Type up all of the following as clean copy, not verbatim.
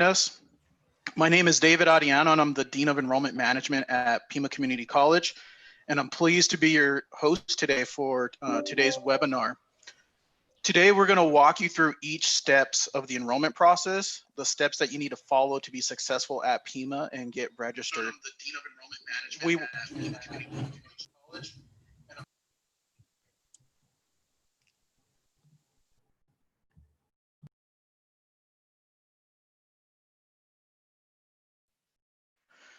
Yes. My name is David Adiano, and I'm the Dean of Enrollment Management at Pima Community College. And I'm pleased to be your host today for today's webinar. Today, we're going to walk you through each steps of the enrollment process, the steps that you need to follow to be successful at Pima and get registered. I'm the Dean of Enrollment Management at Pima Community College.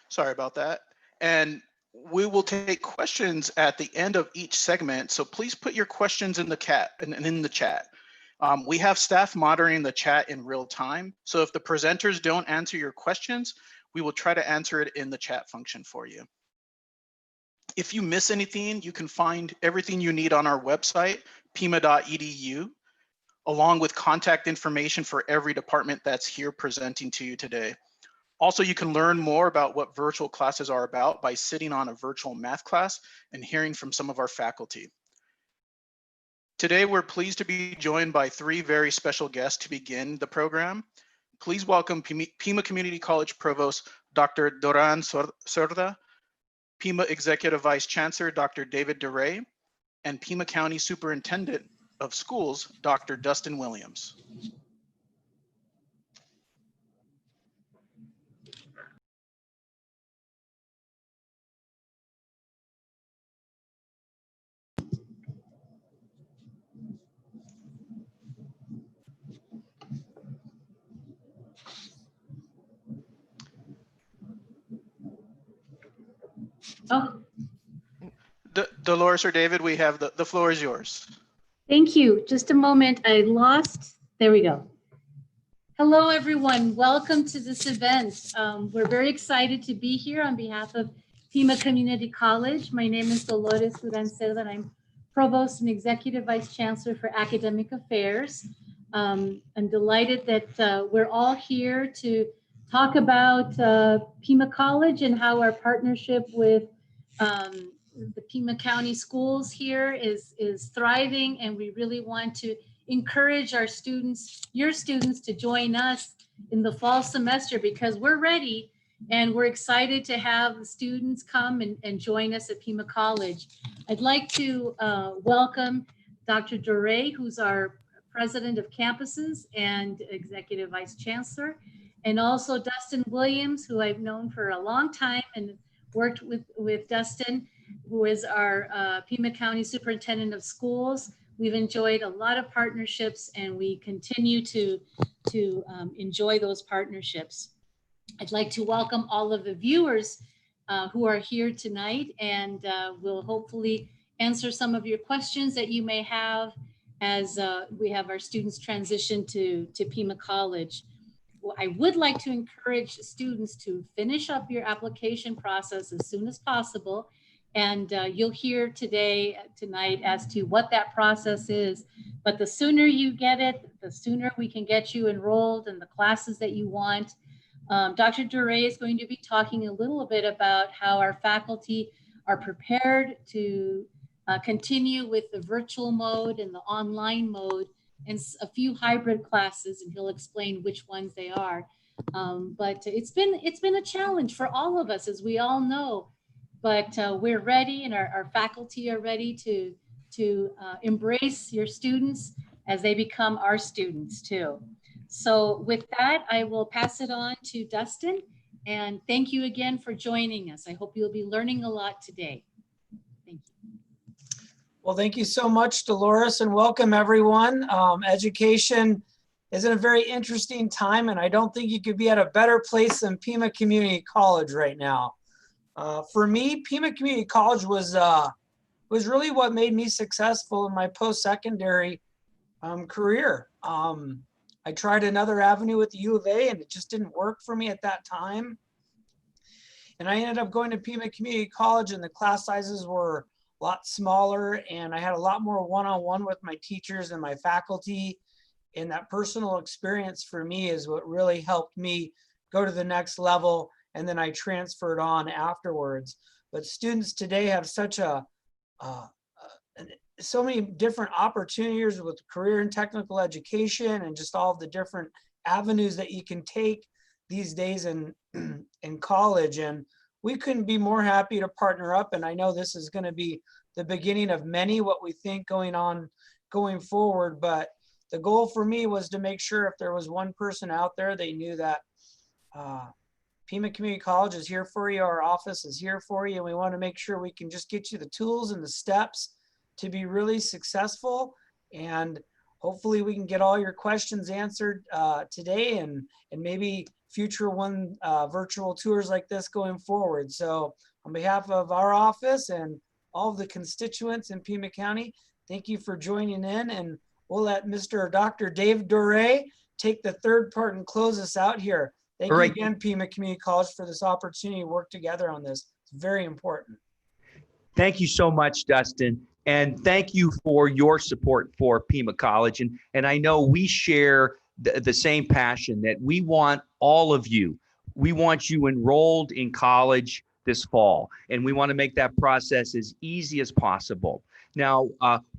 Sorry about that. And we will take questions at the end of each segment. So please put your questions in the chat. We have staff monitoring the chat in real time. So if the presenters don't answer your questions, we will try to answer it in the chat function for you. If you miss anything, you can find everything you need on our website, pima.edu, along with contact information for every department that's here presenting to you today. Also, you can learn more about what virtual classes are about by sitting on a virtual math class and hearing from some of our faculty. Today, we're pleased to be joined by three very special guests to begin the program. Please welcome Pima Community College Provost, Dr. Duran Sorda, Pima Executive Vice Chancellor, Dr. David DeRay, and Pima County Superintendent of Schools, Dr. Dustin Williams. Oh. Dolores or David, we have the floor is yours. Thank you. Just a moment. I lost. There we go. Hello, everyone. Welcome to this event. We're very excited to be here on behalf of Pima Community College. My name is Dolores Duran-Cerda, and I'm Provost and Executive Vice Chancellor for Academic Affairs. I'm delighted that we're all here to talk about Pima College and how our partnership with the Pima County schools here is thriving, and we really want to encourage our students, your students, to join us in the fall semester because we're ready and we're excited to have the students come and join us at Pima College. I'd like to welcome Dr. DeRay, who's our President of Campuses and Executive Vice Chancellor, and also Dustin Williams, who I've known for a long time and worked with Dustin, who is our Pima County Superintendent of Schools. We've enjoyed a lot of partnerships, and we continue to enjoy those partnerships. I'd like to welcome all of the viewers who are here tonight, and we'll hopefully answer some of your questions that you may have as we have our students transition to Pima College. Well, I would like to encourage students to finish up your application process as soon as possible. And you'll hear tonight as to what that process is. But the sooner you get it, the sooner we can get you enrolled in the classes that you want. Dr. DeRay is going to be talking a little bit about how our faculty are prepared to continue with the virtual mode and the online mode and a few hybrid classes, and he'll explain which ones they are. But it's been a challenge for all of us, as we all know. But we're ready, and our faculty are ready to embrace your students as they become our students too. So with that, I will pass it on to Dustin, and thank you again for joining us. I hope you'll be learning a lot today. Thank you. Well, thank you so much, Dolores, and welcome everyone. Education is in a very interesting time, and I don't think you could be at a better place than Pima Community College right now. For me, Pima Community College was really what made me successful in my post-secondary career. I tried another avenue with the U of A, and it just didn't work for me at that time. And I ended up going to Pima Community College, and the class sizes were a lot smaller, and I had a lot more one-on-one with my teachers and my faculty. And that personal experience for me is what really helped me go to the next level. And then I transferred on afterwards. But students today have such so many different opportunities with career and technical education and just all of the different avenues that you can take these days in in college, and we couldn't be more happy to partner up. And I know this is going to be the beginning of many what we think going forward. But the goal for me was to make sure if there was one person out there, they knew that Pima Community College is here for you. Our office is here for you. And we want to make sure we can just get you the tools and the steps to be really successful. And hopefully we can get all your questions answered today, and maybe future virtual tours like this going forward. So on behalf of our office and all of the constituents in Pima County, thank you for joining in, and we'll let Dr. Dave Doré take the third part and close us out here. Thank you again, Pima Community College, for this opportunity to work together on this. It's very important. Thank you so much, Dustin. And thank you for your support for Pima College. And I know we share the same passion that we want all of you. We want you enrolled in college this fall, and we want to make that process as easy as possible. Now,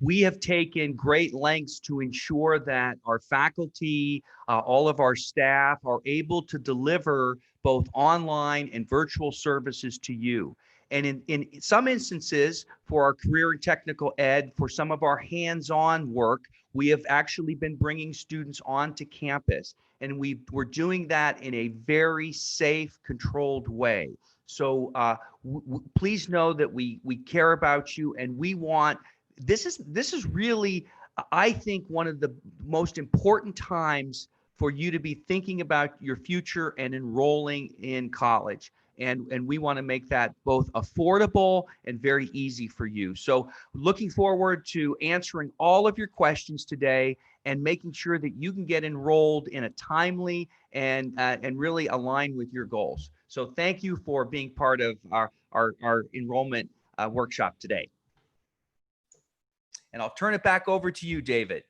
we have taken great lengths to ensure that our faculty, all of our staff are able to deliver both online and virtual services to you. And in some instances, for our career and technical ed, for some of our hands-on work, we have actually been bringing students onto campus. And we're doing that in a very safe, controlled way. So please know that we care about you, and we want, this is really, I think, one of the most important times for you to be thinking about your future and enrolling in college. And we want to make that both affordable and very easy for you. So looking forward to answering all of your questions today and making sure that you can get enrolled in a timely and really align with your goals. So thank you for being part of our enrollment workshop today. And I'll turn it back over to you, David.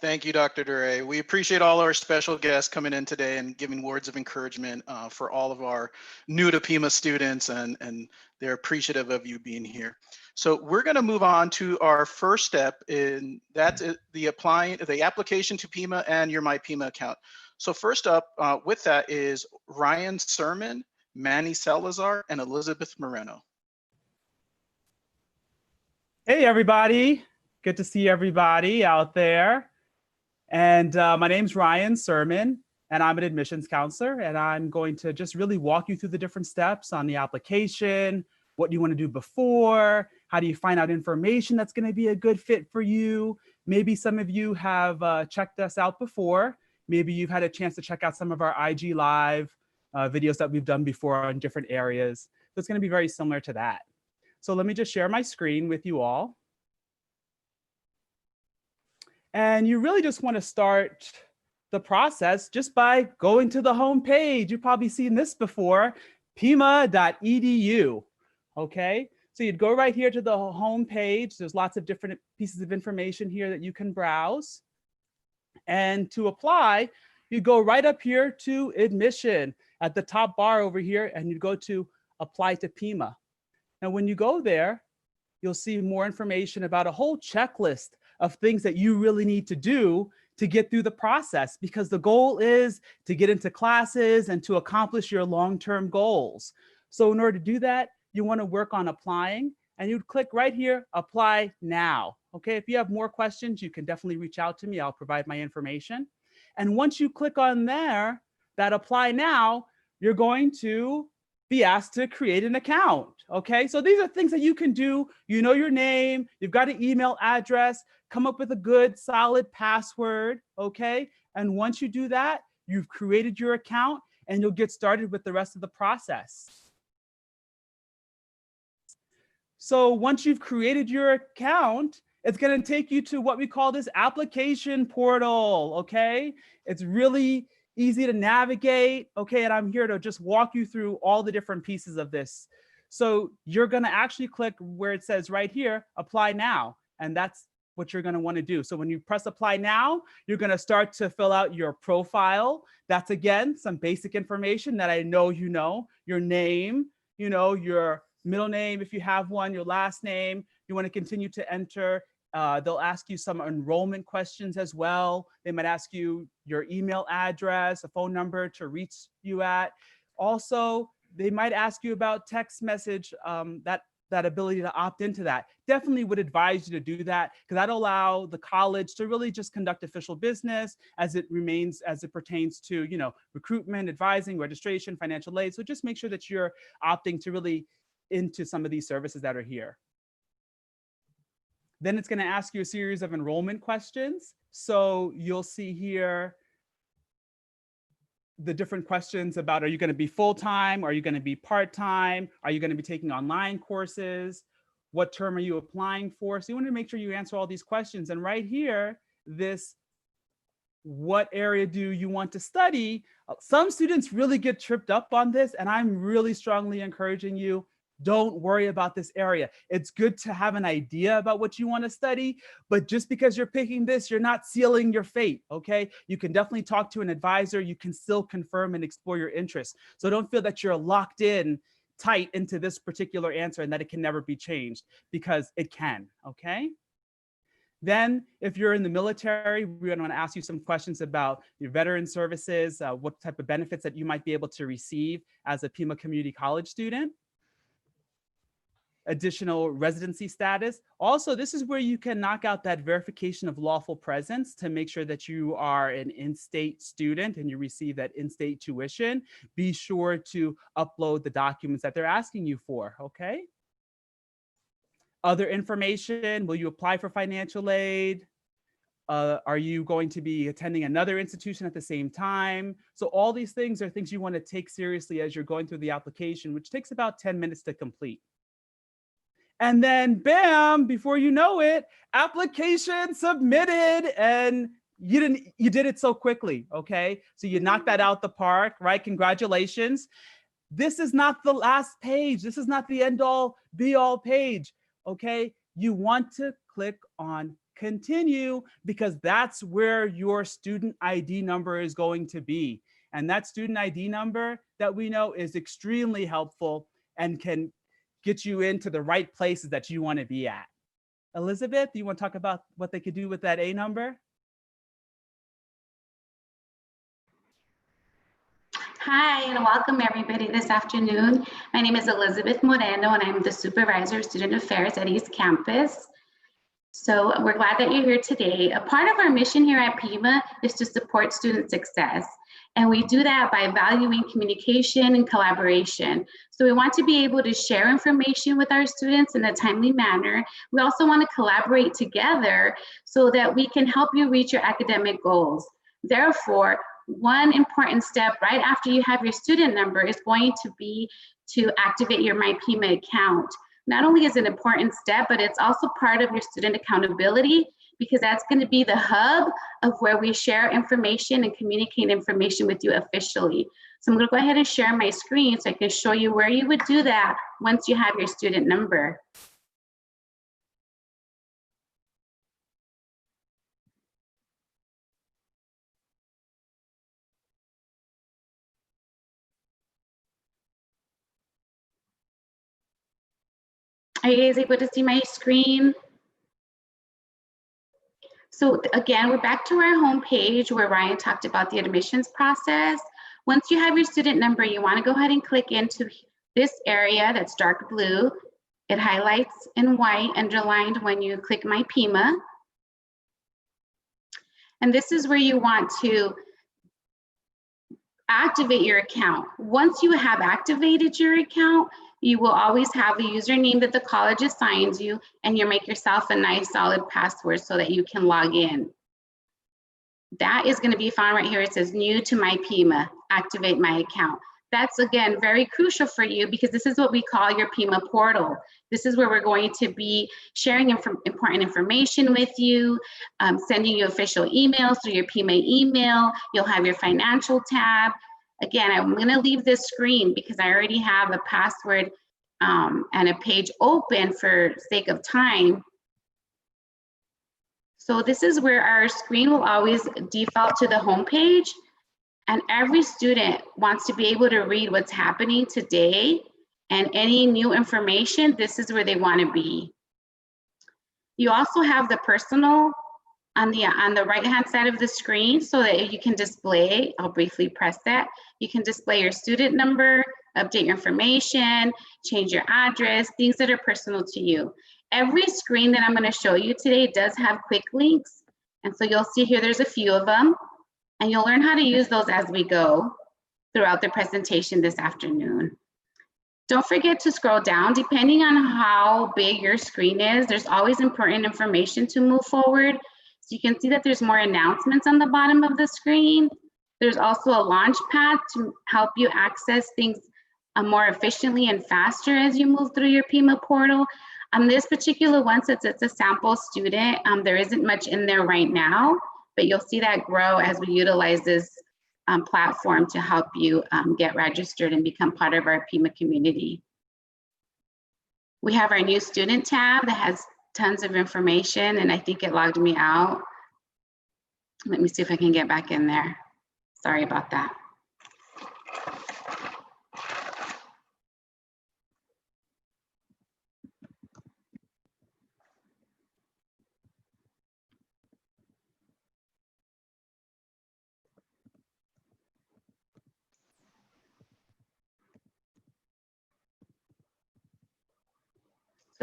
Thank you, Dr. Doré. We appreciate all our special guests coming in today and giving words of encouragement for all of our new to Pima students, and they're appreciative of you being here. So we're going to move on to our first step, in that's the application to Pima and your My Pima account. So first up with that is Ryan Sermon, Manny Salazar, and Elizabeth Moreno. Hey, everybody. Good to see everybody out there. And my name's Ryan Sermon, and I'm an admissions counselor, and I'm going to just really walk you through the different steps on the application, what you want to do before, how do you find out information that's going to be a good fit for you. Maybe some of you have checked us out before. Maybe you've had a chance to check out some of our IG Live videos that we've done before on different areas. So it's going to be very similar to that. So let me just share my screen with you all. And you really just want to start the process just by going to the home page. You've probably seen this before, pima.edu. Okay, so you'd go right here to the home page. There's lots of different pieces of information here that you can browse. And to apply, you go right up here to admission at the top bar over here, and you go to apply to Pima. Now, when you go there, you'll see more information about a whole checklist of things that you really need to do to get through the process, because the goal is to get into classes and to accomplish your long-term goals. So in order to do that, you want to work on applying, and you'd click right here, apply now. Okay, if you have more questions, you can definitely reach out to me. I'll provide my information. And once you click on there, that apply now, you're going to be asked to create an account. Okay, so these are things that you can do. You know your name, you've got an email address, come up with a good solid password. Okay, and once you do that, you've created your account and you'll get started with the rest of the process. So once you've created your account, it's going to take you to what we call this application portal. Okay, it's really easy to navigate. Okay, and I'm here to just walk you through all the different pieces of this. So you're going to actually click where it says right here, apply now. And that's what you're going to want to do. So when you press apply now, you're going to start to fill out your profile. That's, again, some basic information that I know you know, your name, you know, your middle name, if you have one, your last name. You want to continue to enter They'll ask you some enrollment questions as well. They might ask you your email address, a phone number to reach you at. Also, they might ask you about text message, that ability to opt into that. Definitely would advise you to do that, because that'll allow the college to really just conduct official business as it pertains to, recruitment, advising, registration, financial aid. So just make sure that you're opting to really into some of these services that are here. Then it's going to ask you a series of enrollment questions. So you'll see here the different questions about, are you going to be full-time? Are you going to be part-time? Are you going to be taking online courses? What term are you applying for? So you want to make sure you answer all these questions. And right here, what area do you want to study? Some students really get tripped up on this, and I'm really strongly encouraging you, don't worry about this area. It's good to have an idea about what you want to study, but just because you're picking this, you're not sealing your fate, okay? You can definitely talk to an advisor. You can still confirm and explore your interests. So don't feel that you're locked in tight into this particular answer and that it can never be changed, because it can, okay? Then if you're in the military, we're going to ask you some questions about your veteran services, what type of benefits that you might be able to receive as a Pima Community College student. Additional residency status. Also, this is where you can knock out that verification of lawful presence to make sure that you are an in-state student and you receive that in-state tuition. Be sure to upload the documents that they're asking you for, okay? Other information, will you apply for financial aid? Are you going to be attending another institution at the same time? So all these things are things you want to take seriously as you're going through the application, which takes about 10 minutes to complete. And then bam, before you know it, application submitted, and you did it so quickly, okay? So you knocked that out the park, right? Congratulations. This is not the last page. This is not the end all be all page, okay? You want to click on continue, because that's where your student ID number is going to be. And that student ID number that we know is extremely helpful and can get you into the right places that you want to be at. Elizabeth, do you want to talk about what they could do with that A number? Hi, and welcome everybody this afternoon. My name is Elizabeth Moreno, and I'm the Supervisor of Student Affairs at East Campus. So we're glad that you're here today. A part of our mission here at Pima is to support student success. And we do that by valuing communication and collaboration. So we want to be able to share information with our students in a timely manner. We also want to collaborate together so that we can help you reach your academic goals. Therefore, one important step right after you have your student number is going to be to activate your MyPima account. Not only is it an important step, but it's also part of your student accountability, because that's going to be the hub of where we share information and communicate information with you officially. So I'm going to go ahead and share my screen so I can show you where you would do that once you have your student number. Are you guys able to see my screen? So again, we're back to our home page where Ryan talked about the admissions process. Once you have your student number, you want to go ahead and click into this area that's dark blue. It highlights in white, underlined when you click My Pima. And this is where you want to activate your account. Once you have activated your account, you will always have a username that the college assigns you, and you make yourself a nice solid password so that you can log in. That is going to be found right here. It says new to My Pima, activate my account. That's again very crucial for you, because this is what we call your Pima portal. This is where we're going to be sharing important information with you, sending you official emails through your Pima email. You'll have your financial tab. Again, I'm going to leave this screen because I already have a password and a page open for sake of time. So this is where our screen will always default to the home page. And every student wants to be able to read what's happening today, and any new information, this is where they want to be. You also have the personal on the right-hand side of the screen so that you can display, I'll briefly press that. You can display your student number, update your information, change your address, things that are personal to you. Every screen that I'm going to show you today does have quick links. And so you'll see here, there's a few of them, and you'll learn how to use those as we go throughout the presentation this afternoon. Don't forget to scroll down. Depending on how big your screen is, there's always important information to move forward. So you can see that there's more announcements on the bottom of the screen. There's also a launch pad to help you access things more efficiently and faster as you move through your Pima portal. On this particular one, since it's a sample student, there isn't much in there right now, but you'll see that grow as we utilize this platform to help you get registered and become part of our Pima community. We have our new student tab that has tons of information, and I think it logged me out. Let me see if I can get back in there. Sorry about that.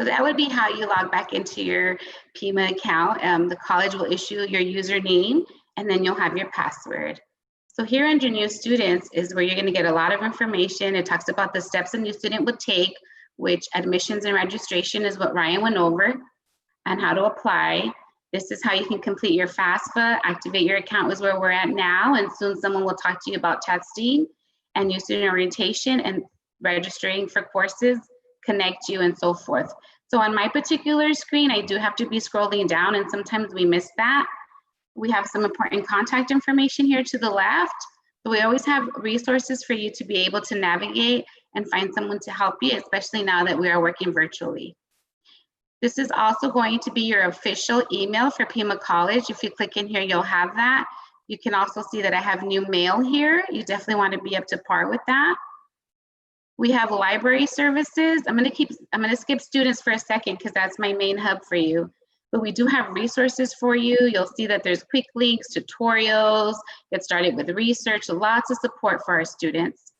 So that would be how you log back into your Pima account. The college will issue your username, and then you'll have your password. So here under new students is where you're going to get a lot of information. It talks about the steps a new student would take, which admissions and registration is what Ryan went over, and how to apply. This is how you can complete your FAFSA, activate your account is where we're at now, and soon someone will talk to you about testing and new student orientation and registering for courses, connect you, and so forth. So on my particular screen, I do have to be scrolling down, and sometimes we miss that. We have some important contact information here to the left. So we always have resources for you to be able to navigate and find someone to help you, especially now that we are working virtually. This is also going to be your official email for Pima College. If you click in here, you'll have that. You can also see that I have new mail here. You definitely want to be up to par with that. We have library services. I'm going to skip students for a second because that's my main hub for you. But we do have resources for you. You'll see that there's quick links, tutorials, get started with research, lots of support for our students.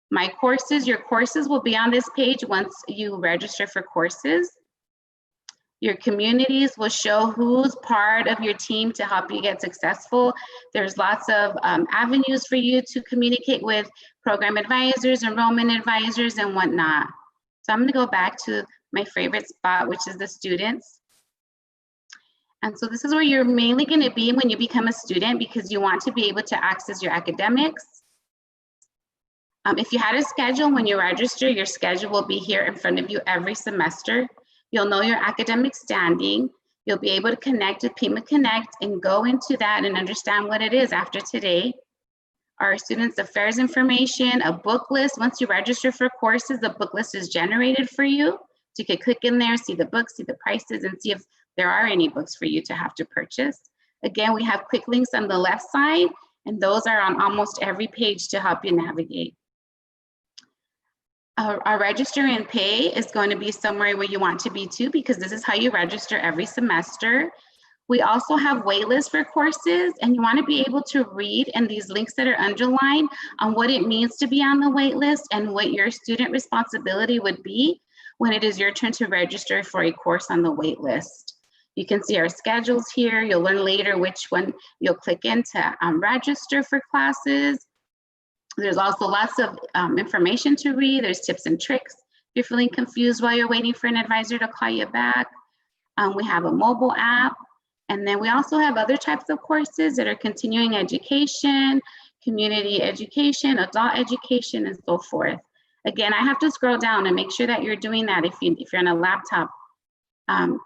My courses, your courses will be on this page once you register for courses. Your communities will show who's part of your team to help you get successful. There's lots of avenues for you to communicate with program advisors, enrollment advisors, and whatnot. So I'm going to go back to my favorite spot, which is the students. And so this is where you're mainly going to be when you become a student, because you want to be able to access your academics. If you had a schedule when you register, your schedule will be here in front of you every semester. You'll know your academic standing. You'll be able to connect with Pima Connect and go into that and understand what it is after today. Our students' affairs information, a book list. Once you register for courses, the book list is generated for you. So you can click in there, see the books, see the prices, and see if there are any books for you to have to purchase. Again, we have quick links on the left side, and those are on almost every page to help you navigate. Our register and pay is going to be somewhere where you want to be too, because this is how you register every semester. We also have waitlists for courses, and you want to be able to read in these links that are underlined on what it means to be on the waitlist and what your student responsibility would be when it is your turn to register for a course on the waitlist. You can see our schedules here. You'll learn later which one you'll click in to register for classes. There's also lots of information to read. There's tips and tricks. If you're feeling confused while you're waiting for an advisor to call you back. We have a mobile app. And then we also have other types of courses that are continuing education, community education, adult education, and so forth. Again, I have to scroll down and make sure that you're doing that if you're on a laptop.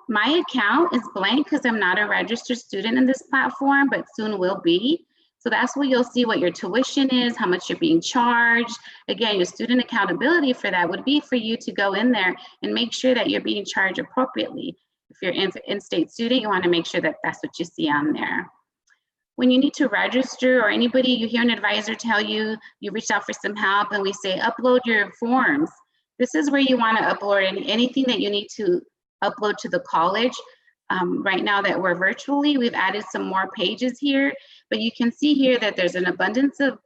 My account is blank because I'm not a registered student in this platform, but soon will be. So that's where you'll see what your tuition is, how much you're being charged. Again, your student accountability for that would be for you to go in there and make sure that you're being charged appropriately. If you're an in-state student, you want to make sure that that's what you see on there. When you need to register, or anybody, you hear an advisor tell you, you reached out for some help and we say, upload your forms. This is where you want to upload anything that you need to upload to the college. Right now that we're virtually, we've added some more pages here, but you can see here that there's an abundance of,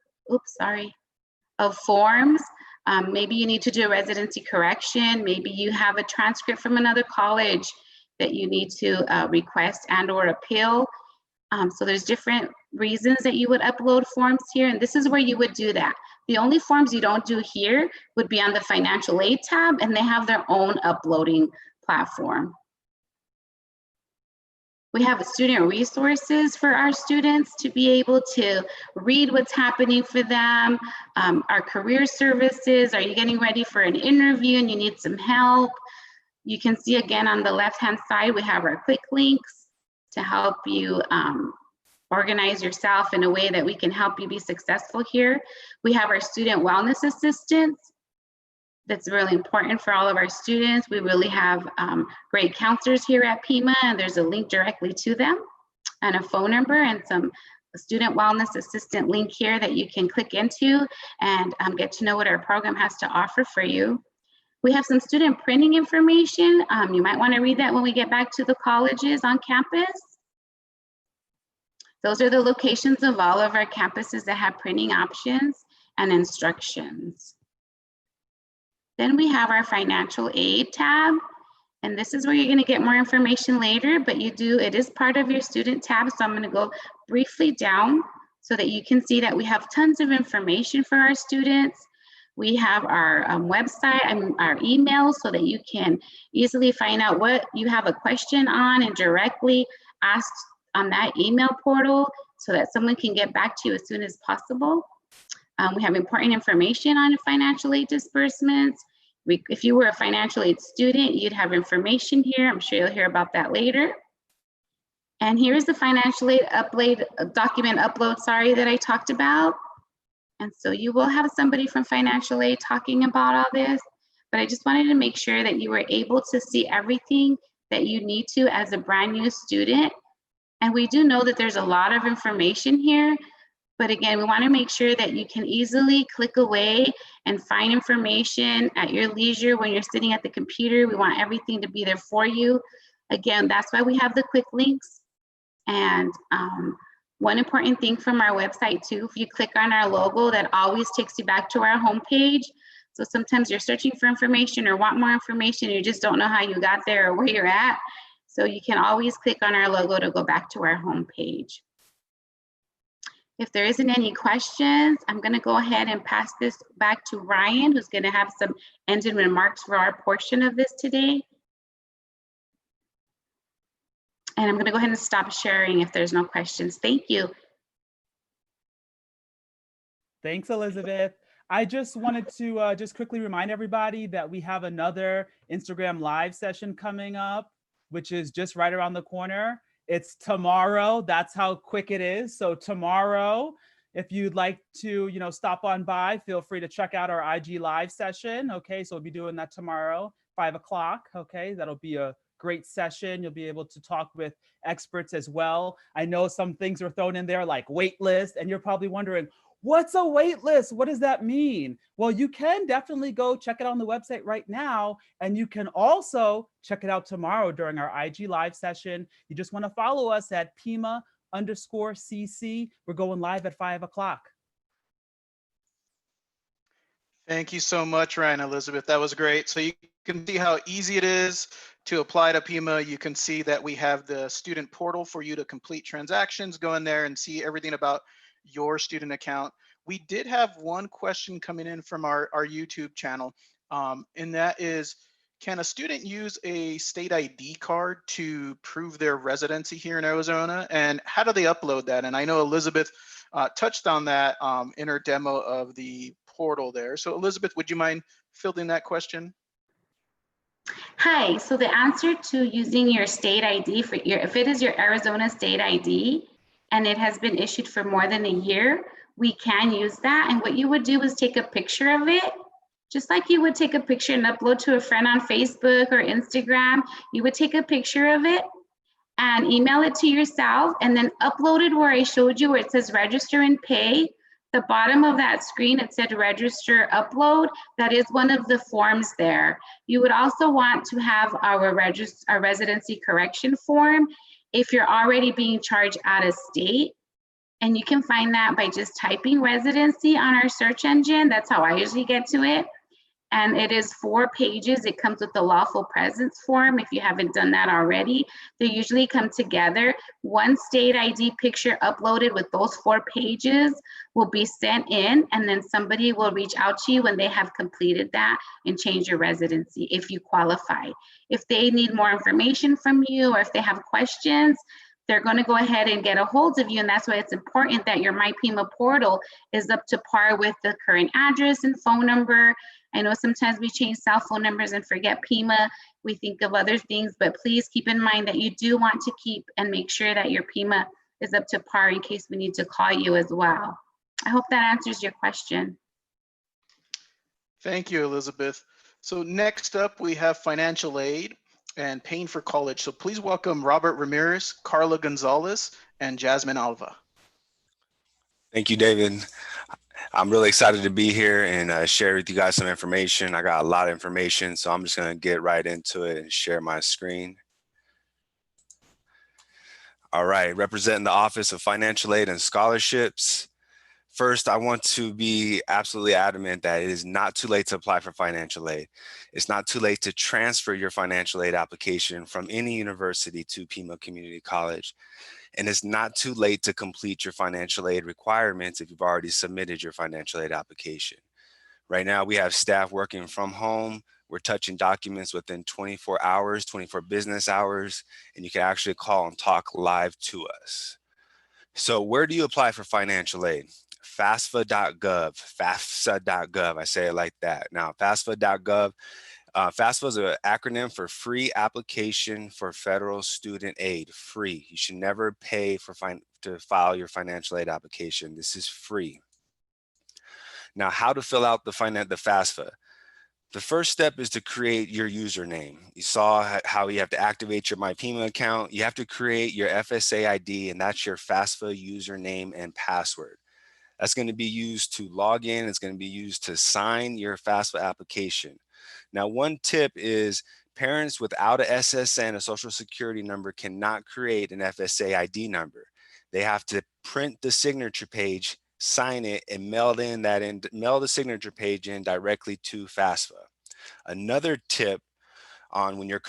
of forms. Maybe you need to do a residency correction. Maybe you have a transcript from another college that you need to request and or appeal. So there's different reasons that you would upload forms here, and this is where you would do that. The only forms you don't do here would be on the financial aid tab, and they have their own uploading platform. We have student resources for our students to be able to read what's happening for them. Our career services, are you getting ready for an interview and you need some help? You can see again on the left-hand side, we have our quick links to help you organize yourself in a way that we can help you be successful here. We have our student wellness assistants. That's really important for all of our students. We really have great counselors here at Pima, and there's a link directly to them and a phone number and some student wellness assistant link here that you can click into and get to know what our program has to offer for you. We have some student printing information. You might want to read that when we get back to the colleges on campus. Those are the locations of all of our campuses that have printing options and instructions. Then we have our financial aid tab, and this is where you're going to get more information later, but it is part of your student tab. So I'm going to go briefly down so that you can see that we have tons of information for our students. We have our website and our email so that you can easily find out what you have a question on and directly ask on that email portal so that someone can get back to you as soon as possible. We have important information on financial aid disbursements. If you were a financial aid student, you'd have information here. I'm sure you'll hear about that later. And here's the financial aid document upload, that I talked about. And so you will have somebody from financial aid talking about all this, but I just wanted to make sure that you were able to see everything that you need to as a brand new student. And we do know that there's a lot of information here, but again, we want to make sure that you can easily click away and find information at your leisure when you're sitting at the computer. We want everything to be there for you. Again, that's why we have the quick links. And one important thing from our website too, if you click on our logo, that always takes you back to our homepage. So sometimes you're searching for information or want more information, you just don't know how you got there or where you're at. So you can always click on our logo to go back to our homepage. If there isn't any questions, I'm going to go ahead and pass this back to Ryan, who's going to have some ending remarks for our portion of this today. And I'm going to go ahead and stop sharing if there's no questions. Thank you. Thanks, Elizabeth. I just wanted to just quickly remind everybody that we have another Instagram live session coming up, which is just right around the corner. It's tomorrow. That's how quick it is. So tomorrow, if you'd like to, stop on by, feel free to check out our IG live session. Okay, so we'll be doing that tomorrow, 5 o'clock. Okay, that'll be a great session. You'll be able to talk with experts as well. I know some things are thrown in there like wait list, and you're probably wondering, what's a wait list? What does that mean? Well, you can definitely go check it on the website right now, and you can also check it out tomorrow during our IG live session. You just want to follow us at Pima_CC. We're going live at 5 o'clock. Thank you so much, Ryan, Elizabeth. That was great. So you can see how easy it is to apply to Pima. You can see that we have the student portal for you to complete transactions. Go in there and see everything about your student account. We did have one question coming in from our YouTube channel, and that is, can a student use a state ID card to prove their residency here in Arizona? And how do they upload that? And I know Elizabeth touched on that in her demo of the portal there. So Elizabeth, would you mind fielding that question? Hi, so the answer to using your state ID if it is your Arizona state ID and it has been issued for more than a year, we can use that. And what you would do is take a picture of it, just like you would take a picture and upload to a friend on Facebook or Instagram. You would take a picture of it and email it to yourself and then upload it where I showed you where it says register and pay. the bottom of that screen, it said register upload. That is one of the forms there. You would also want to have our residency correction form if you're already being charged out of state. And you can find that by just typing residency on our search engine. That's how I usually get to it. And it is 4 pages. It comes with the lawful presence form. If you haven't done that already, they usually come together. One state ID picture uploaded with those 4 pages will be sent in, and then somebody will reach out to you when they have completed that and change your residency if you qualify. If they need more information from you or if they have questions, they're going to go ahead and get a hold of you. And that's why it's important that your MyPima portal is up to par with the current address and phone number. I know sometimes we change cell phone numbers and forget Pima. We think of other things, but please keep in mind that you do want to keep and make sure that your Pima is up to par in case we need to call you as well. I hope that answers your question. Thank you, Elizabeth. So next up, we have financial aid and paying for college. So please welcome Robert Ramirez, Carla Gonzalez, and Jasmine Alva. Thank you, David. I'm really excited to be here and share with you guys some information. I got a lot of information, so I'm just going to get right into it and share my screen. All right, representing the Office of Financial Aid and Scholarships. First, I want to be absolutely adamant that it is not too late to apply for financial aid. It's not too late to transfer your financial aid application from any university to Pima Community College. And it's not too late to complete your financial aid requirements if you've already submitted your financial aid application. Right now, we have staff working from home. We're touching documents within 24 hours, 24 business hours, and you can actually call and talk live to us. So where do you apply for financial aid? FAFSA.gov, FAFSA.gov, I say it like that. Now, FAFSA.gov, FAFSA is an acronym for Free Application for Federal Student Aid, free. You should never pay to file your financial aid application. This is free. Now, how to fill out the FAFSA? The first step is to create your username. You saw how you have to activate your MyPima account. You have to create your FSA ID, and that's your FAFSA username and password. That's going to be used to log in. It's going to be used to sign your FAFSA application. Now, one tip is parents without a SSN, a social security number, cannot create an FSA ID number. They have to print the signature page, sign it, and mail the signature page in directly to FAFSA. Another tip on when you're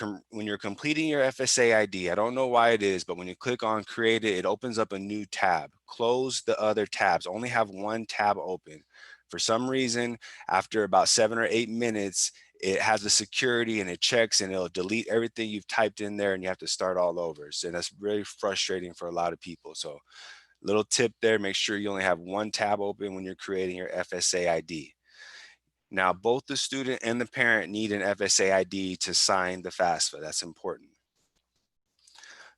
completing your FSA ID, I don't know why it is, but when you click on create it, it opens up a new tab. Close the other tabs, only have one tab open. For some reason, after about 7 or 8 minutes, it has a security and it checks and it'll delete everything you've typed in there and you have to start all over. So that's really frustrating for a lot of people. So little tip there, make sure you only have one tab open when you're creating your FSA ID. Now, both the student and the parent need an FSA ID to sign the FAFSA. That's important.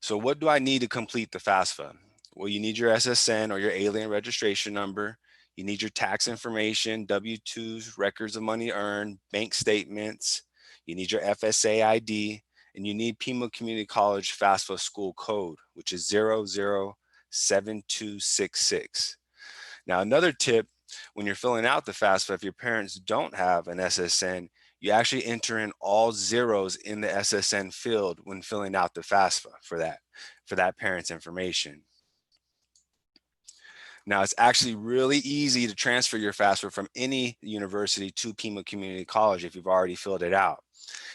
So what do I need to complete the FAFSA? Well, you need your SSN or your alien registration number. You need your tax information, W-2s, records of money earned, bank statements. You need your FSA ID, and you need Pima Community College FAFSA school code, which is 007266. Now, another tip, when you're filling out the FAFSA, if your parents don't have an SSN, you actually enter in all zeros in the SSN field when filling out the FAFSA for that parent's information. Now, it's actually really easy to transfer your FAFSA from any university to Pima Community College if you've already filled it out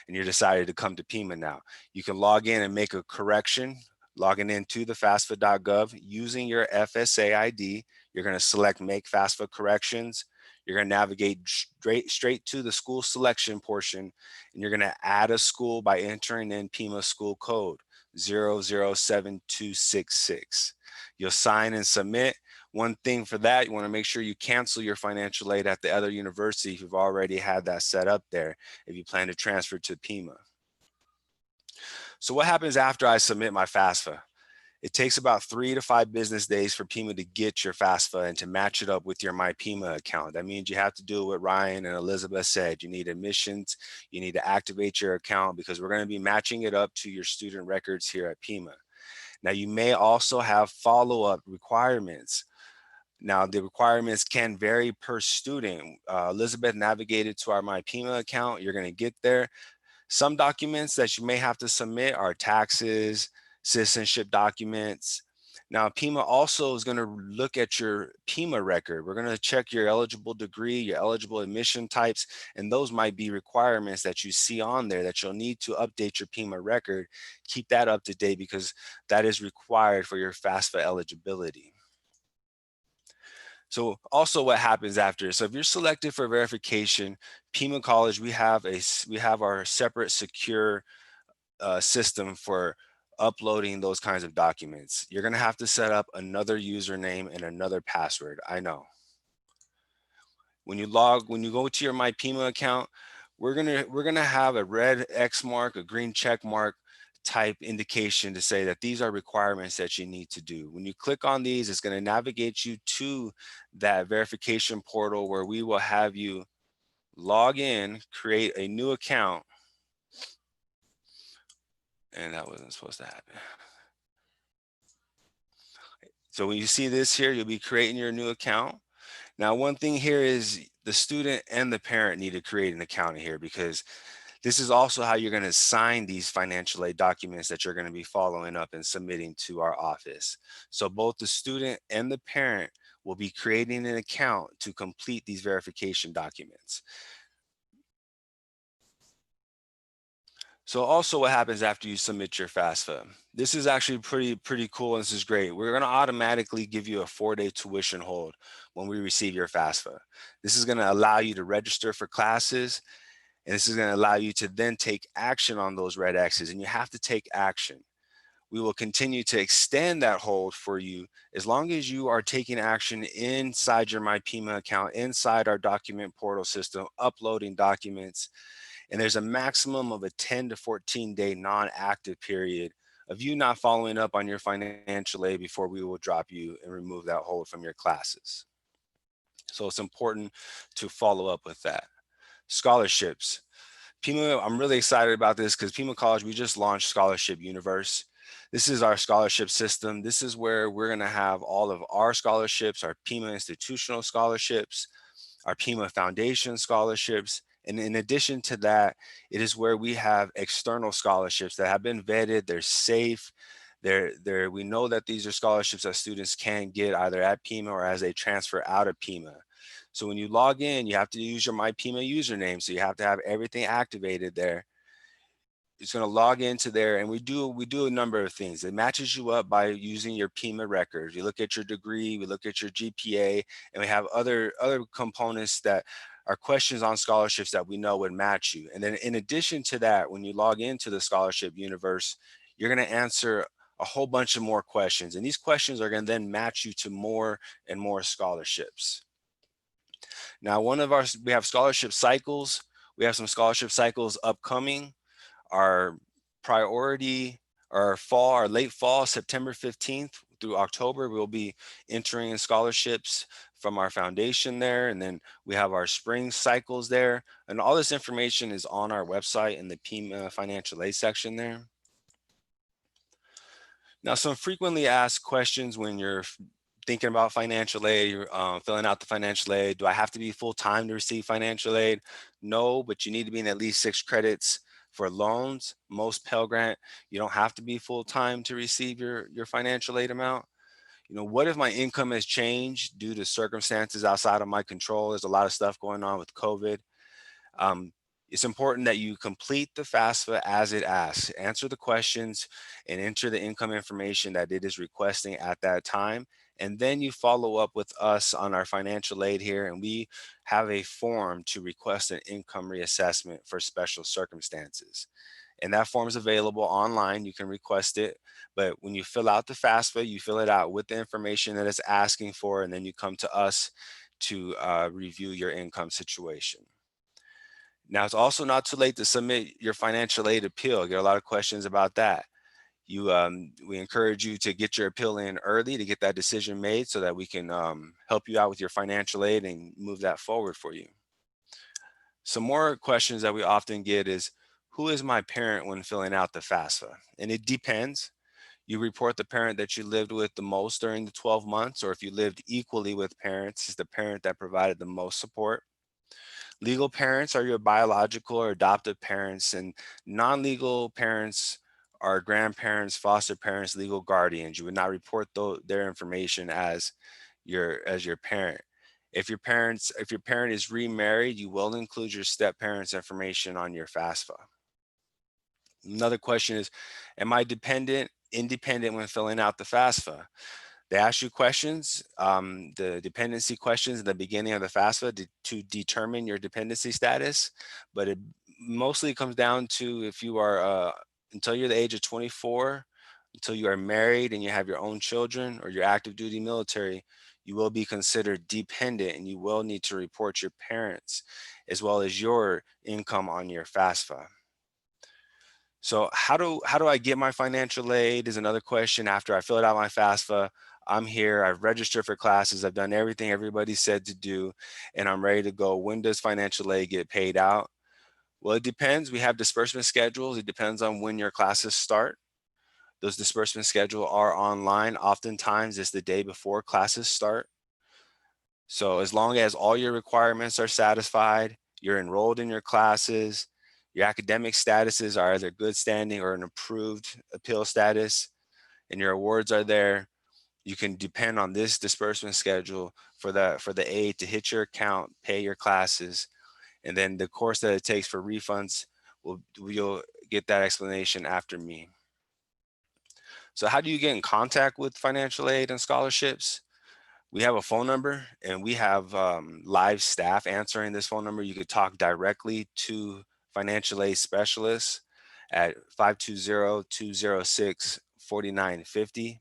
and you're decided to come to Pima now. You can log in and make a correction, logging into the FAFSA.gov using your FSA ID. You're going to select Make FAFSA Corrections. You're going to navigate straight to the school selection portion, and you're going to add a school by entering in Pima school code 007266. You'll sign and submit. One thing for that, you want to make sure you cancel your financial aid at the other university if you've already had that set up there, if you plan to transfer to Pima. So what happens after I submit my FAFSA? It takes about 3 to 5 business days for Pima to get your FAFSA and to match it up with your MyPima account. That means you have to do what Ryan and Elizabeth said. You need admissions, you need to activate your account because we're going to be matching it up to your student records here at Pima. Now, you may also have follow-up requirements. Now, the requirements can vary per student. Elizabeth navigated to our My Pima account. You're going to get there. Some documents that you may have to submit are taxes, citizenship documents. Now, Pima also is going to look at your Pima record. We're going to check your eligible degree, your eligible admission types, and those might be requirements that you see on there that you'll need to update your Pima record. Keep that up to date because that is required for your FAFSA eligibility. So also what happens after, so if you're selected for verification, Pima College, we have our separate secure system for uploading those kinds of documents. You're gonna have to set up another username and another password, I know. When you go to your My Pima account, we're gonna have a red X mark, a green check mark type indication to say that these are requirements that you need to do. When you click on these, it's going to navigate you to that verification portal where we will have you log in, create a new account. And that wasn't supposed to happen. So when you see this here, you'll be creating your new account. Now, one thing here is the student and the parent need to create an account here because this is also how you're going to sign these financial aid documents that you're going to be following up and submitting to our office. So both the student and the parent will be creating an account to complete these verification documents. So also what happens after you submit your FAFSA? This is actually pretty cool and this is great. We're going to automatically give you a 4-day tuition hold when we receive your FAFSA. This is going to allow you to register for classes. And this is going to allow you to then take action on those red X's, and you have to take action. We will continue to extend that hold for you as long as you are taking action inside your My Pima account, inside our document portal system, uploading documents. And there's a maximum of a 10 to 14 day non-active period of you not following up on your financial aid before we will drop you and remove that hold from your classes. So it's important to follow up with that. Scholarships. Pima, I'm really excited about this because Pima College, we just launched Scholarship Universe. This is our scholarship system. This is where we're going to have all of our scholarships, our Pima institutional scholarships, our Pima Foundation scholarships. And in addition to that, it is where we have external scholarships that have been vetted, they're safe. We know that these are scholarships that students can get either at Pima or as they transfer out of Pima. So when you log in, you have to use your My Pima username. So you have to have everything activated there. It's going to log into there, and we do a number of things. It matches you up by using your Pima records. You look at your degree, we look at your GPA, and we have other components that are questions on scholarships that we know would match you. And then in addition to that, when you log into the scholarship universe, you're going to answer a whole bunch of more questions. And these questions are going to then match you to more and more scholarships. Now, we have scholarship cycles. We have some scholarship cycles upcoming. Our priority, our late fall, September 15th through October, we'll be entering in scholarships from our foundation there. And then we have our spring cycles there. And all this information is on our website in the Pima financial aid section there. Now, some frequently asked questions when you're thinking about financial aid, you're filling out the financial aid. Do I have to be full-time to receive financial aid? No, but you need to be in at least 6 credits for loans. Most Pell Grant, you don't have to be full-time to receive your financial aid amount. You know, what if my income has changed due to circumstances outside of my control? There's a lot of stuff going on with COVID. It's important that you complete the FAFSA as it asks, answer the questions and enter the income information that it is requesting at that time. And then you follow up with us on our financial aid here, and we have a form to request an income reassessment for special circumstances. And that form is available online. You can request it, but when you fill out the FAFSA, you fill it out with the information that it's asking for, and then you come to us to review your income situation. Now, it's also not too late to submit your financial aid appeal. I get a lot of questions about that. We encourage you to get your appeal in early to get that decision made so that we can help you out with your financial aid and move that forward for you. Some more questions that we often get is, who is my parent when filling out the FAFSA? And it depends. You report the parent that you lived with the most during the 12 months, or if you lived equally with parents, is the parent that provided the most support. Legal parents are your biological or adoptive parents, and non-legal parents are grandparents, foster parents, legal guardians. You would not report their information as your parent. If your parent is remarried, you will include your step parents' information on your FAFSA. Another question is, am I independent when filling out the FAFSA? They ask you questions, the dependency questions at the beginning of the FAFSA to determine your dependency status, but it mostly comes down to if you are, until you're the age of 24, until you are married and you have your own children or you're active duty military, you will be considered dependent and you will need to report your parents as well as your income on your FAFSA. So how do I get my financial aid is another question. After I filled out my FAFSA, I'm here, I've registered for classes, I've done everything everybody said to do, and I'm ready to go. When does financial aid get paid out? Well, it depends. We have disbursement schedules. It depends on when your classes start. Those disbursement schedules are online. Oftentimes it's the day before classes start. So as long as all your requirements are satisfied, you're enrolled in your classes, your academic statuses are either good standing or an approved appeal status, and your awards are there, you can depend on this disbursement schedule for the aid to hit your account, pay your classes, and then the course that it takes for refunds, you'll get that explanation after me. So how do you get in contact with financial aid and scholarships? We have a phone number and we have live staff answering this phone number. You could talk directly to financial aid specialists at 520-206-4950.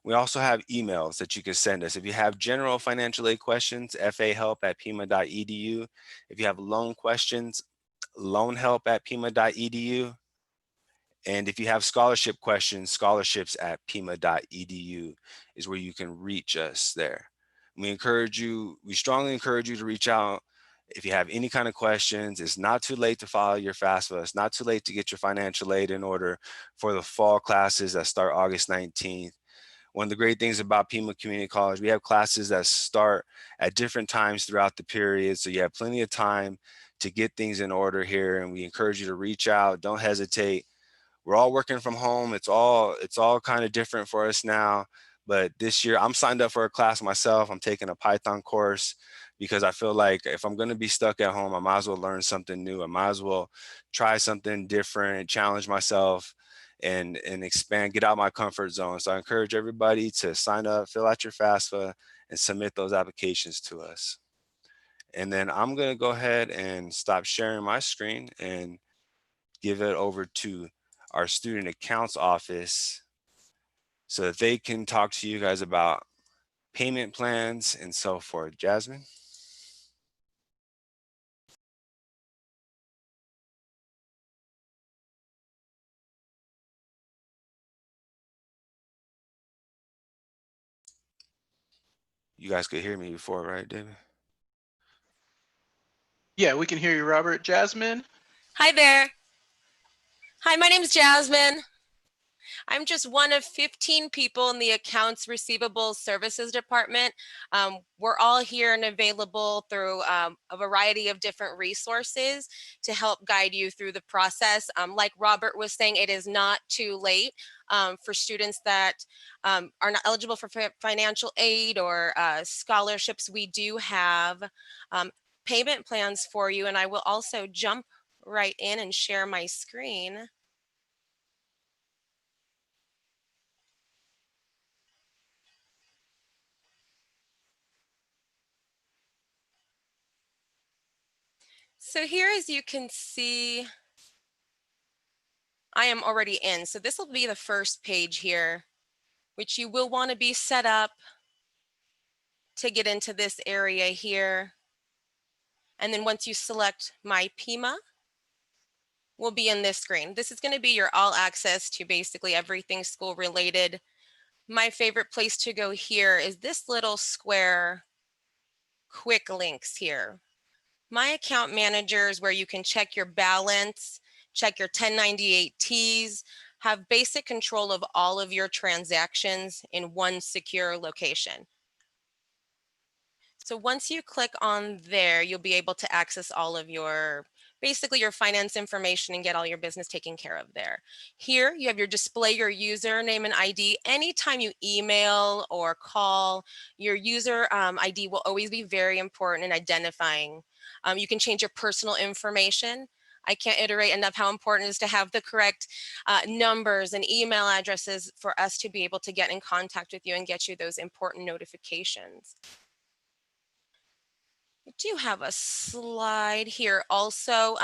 We also have emails that you can send us. If you have general financial aid questions, fahelp@pima.edu. If you have loan questions, loanhelp@pima.edu. And if you have scholarship questions, scholarships@pima.edu is where you can reach us there. We strongly encourage you to reach out if you have any kind of questions. It's not too late to file your FAFSA. It's not too late to get your financial aid in order for the fall classes that start August 19th. One of the great things about Pima Community College, we have classes that start at different times throughout the period. So you have plenty of time to get things in order here. And we encourage you to reach out. Don't hesitate. We're all working from home. It's all kind of different for us now. But this year I'm signed up for a class myself. I'm taking a Python course because I feel like if I'm going to be stuck at home, I might as well learn something new. I might as well try something different, challenge myself and expand, get out my comfort zone. So I encourage everybody to sign up, fill out your FAFSA and submit those applications to us. And then I'm going to go ahead and stop sharing my screen and give it over to our student accounts office so that they can talk to you guys about payment plans and so forth. Jasmine? You guys could hear me before, right, David? Yeah, we can hear you, Robert. Jasmine? Hi there. Hi, my name is Jasmine. I'm just one of 15 people in the Accounts Receivable Services Department. We're all here and available through a variety of different resources to help guide you through the process. Like Robert was saying, it is not too late for students that are not eligible for financial aid or scholarships. We do have payment plans for you, and I will also jump right in and share my screen. So here, as you can see, I am already in. So this will be the first page here, which you will want to be set up to get into this area here. And then once you select My Pima, we'll be in this screen. This is going to be your all access to basically everything school related. My favorite place to go here is this little square quick links here. My account manager is where you can check your balance, check your 1098 Ts, have basic control of all of your transactions in one secure location. So once you click on there, you'll be able to access all of your, basically your finance information and get all your business taken care of there. Here you have your display your username and ID. Anytime you email or call, your user ID will always be very important in identifying. You can change your personal information. I can't iterate enough how important it is to have the correct numbers and email addresses for us to be able to get in contact with you and get you those important notifications. I do have a slide here also,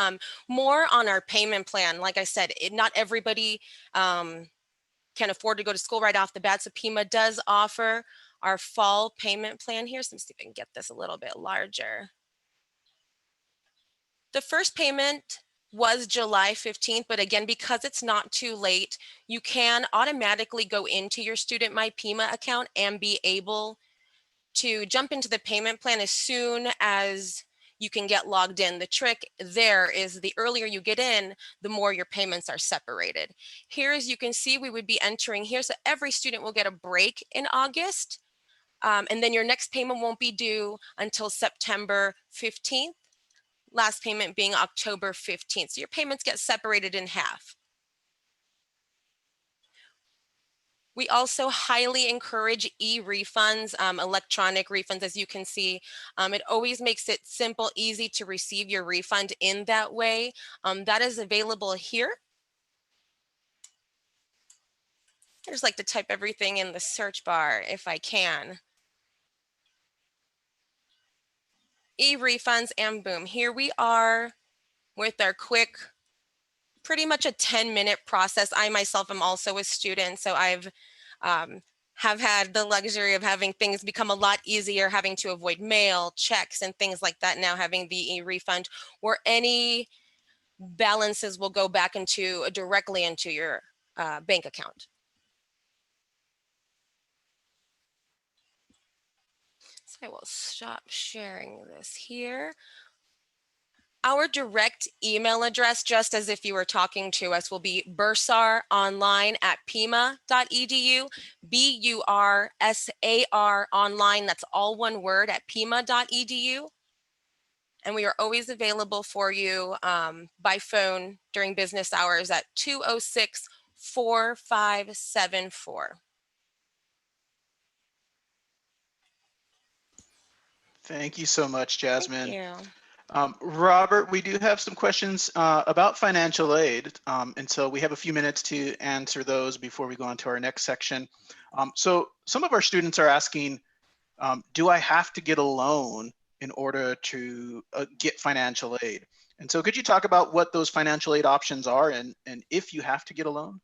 more on our payment plan. Like I said, not everybody can afford to go to school right off the bat. So Pima does offer our fall payment plan here. So let me see if I can get this a little bit larger. The first payment was July 15th, but again, because it's not too late, you can automatically go into your Student My Pima account and be able to jump into the payment plan as soon as you can get logged in. The trick there is the earlier you get in, the more your payments are separated. Here, as you can see, we would be entering here. So every student will get a break in August. And then your next payment won't be due until September 15th, last payment being October 15th. So your payments get separated in half. We also highly encourage e-refunds, electronic refunds, as you can see. It always makes it simple, easy to receive your refund in that way. That is available here. I just like to type everything in the search bar if I can. E-refunds, and boom, here we are with our quick, pretty much a 10-minute process. I myself am also a student, so I've have had the luxury of having things become a lot easier, having to avoid mail, checks, and things like that. Now having the e-refund where any balances will go back into directly into your bank account. So I will stop sharing this here. Our direct email address, just as if you were talking to us, will be bursaronline@pima.edu, BURSAR online, that's all one word, at pima.edu. And we are always available for you by phone during business hours at 206-4574. Thank you so much, Jasmine. Thank you. Robert, we do have some questions about financial aid, and so we have a few minutes to answer those before we go on to our next section. So some of our students are asking, do I have to get a loan in order to get financial aid? And so could you talk about what those financial aid options are and if you have to get a loan?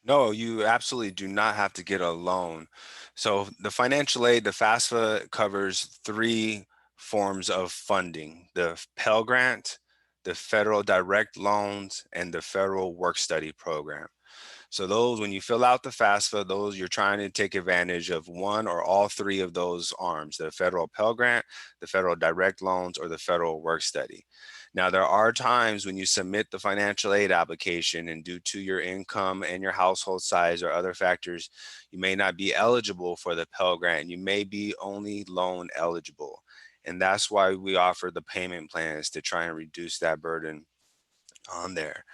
No, you absolutely do not have to get a loan. So the financial aid, the FAFSA covers 3 forms of funding: the Pell Grant, the federal direct loans, and the federal work study program. So those, when you fill out the FAFSA, those you're trying to take advantage of one or all 3 of those arms: the federal Pell Grant, the federal direct loans, or the federal work study. Now, there are times when you submit the financial aid application and due to your income and your household size or other factors, you may not be eligible for the Pell Grant. You may be only loan eligible. And that's why we offer the payment plans, to try and reduce that burden on there.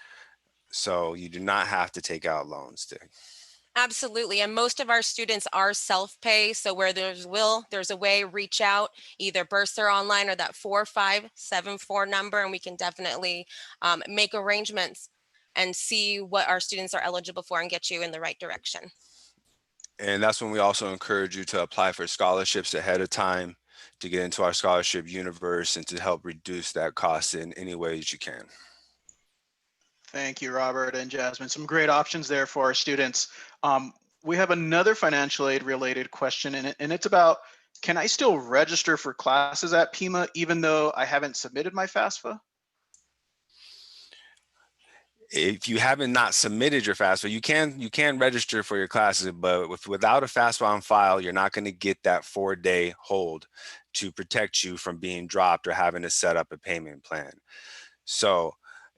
So you do not have to take out loans to. Absolutely. And most of our students are self-pay. So where there's will, there's a way. Reach out, either Bursar online or that 4574 number, and we can definitely make arrangements and see what our students are eligible for and get you in the right direction. And that's when we also encourage you to apply for scholarships ahead of time to get into our scholarship universe and to help reduce that cost in any ways you can. Thank you, Robert and Jasmine. Some great options there for our students. We have another financial aid related question, and it's about, can I still register for classes at Pima even though I haven't submitted my FAFSA? If you haven't not submitted your FAFSA, you can register for your classes, but without a FAFSA on file, you're not going to get that 4-day hold to protect you from being dropped or having to set up a payment plan. So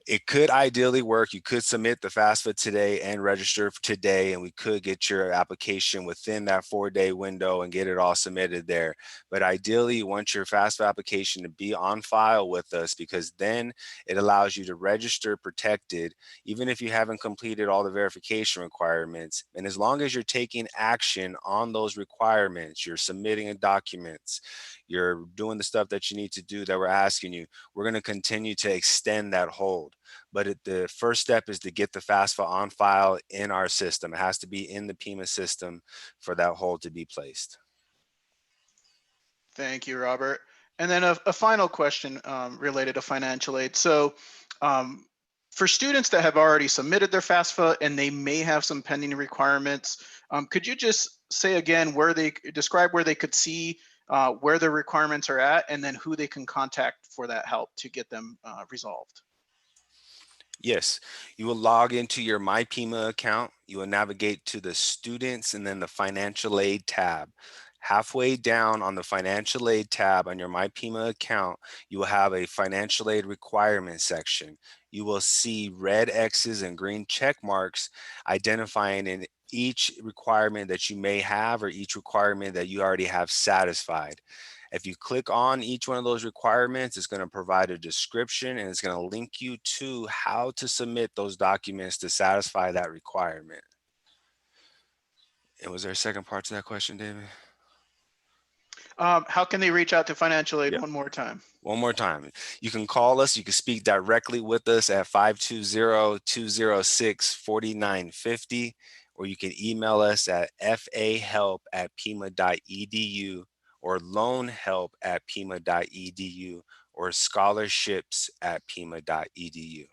It could ideally work. You could submit the FAFSA today and register today, and we could get your application within that 4-day window and get it all submitted there. But ideally, you want your FAFSA application to be on file with us, because then it allows you to register protected, even if you haven't completed all the verification requirements. And as long as you're taking action on those requirements, you're submitting documents, you're doing the stuff that you need to do that we're asking you, we're going to continue to extend that hold. But the first step is to get the FAFSA on file in our system. It has to be in the Pima system for that hold to be placed. Thank you, Robert. And then a final question related to financial aid. So for students that have already submitted their FAFSA and they may have some pending requirements, could you just say again describe where they could see where the requirements are at, and then who they can contact for that help to get them resolved? Yes, you will log into your My Pima account. You will navigate to the students and then the financial aid tab. Halfway down on the financial aid tab on your My Pima account, you will have a financial aid requirement section. You will see red X's and green check marks identifying in each requirement that you may have, or each requirement that you already have satisfied. If you click on each one of those requirements, it's going to provide a description, and it's going to link you to how to submit those documents to satisfy that requirement. And was there a second part to that question, David? How can they reach out to financial aid? Yeah. One more time? One more time. You can call us. You can speak directly with us at 520-206-4950, or you can email us at fahelp@pima.edu, or loanhelp@pima.edu, or scholarships@pima.edu.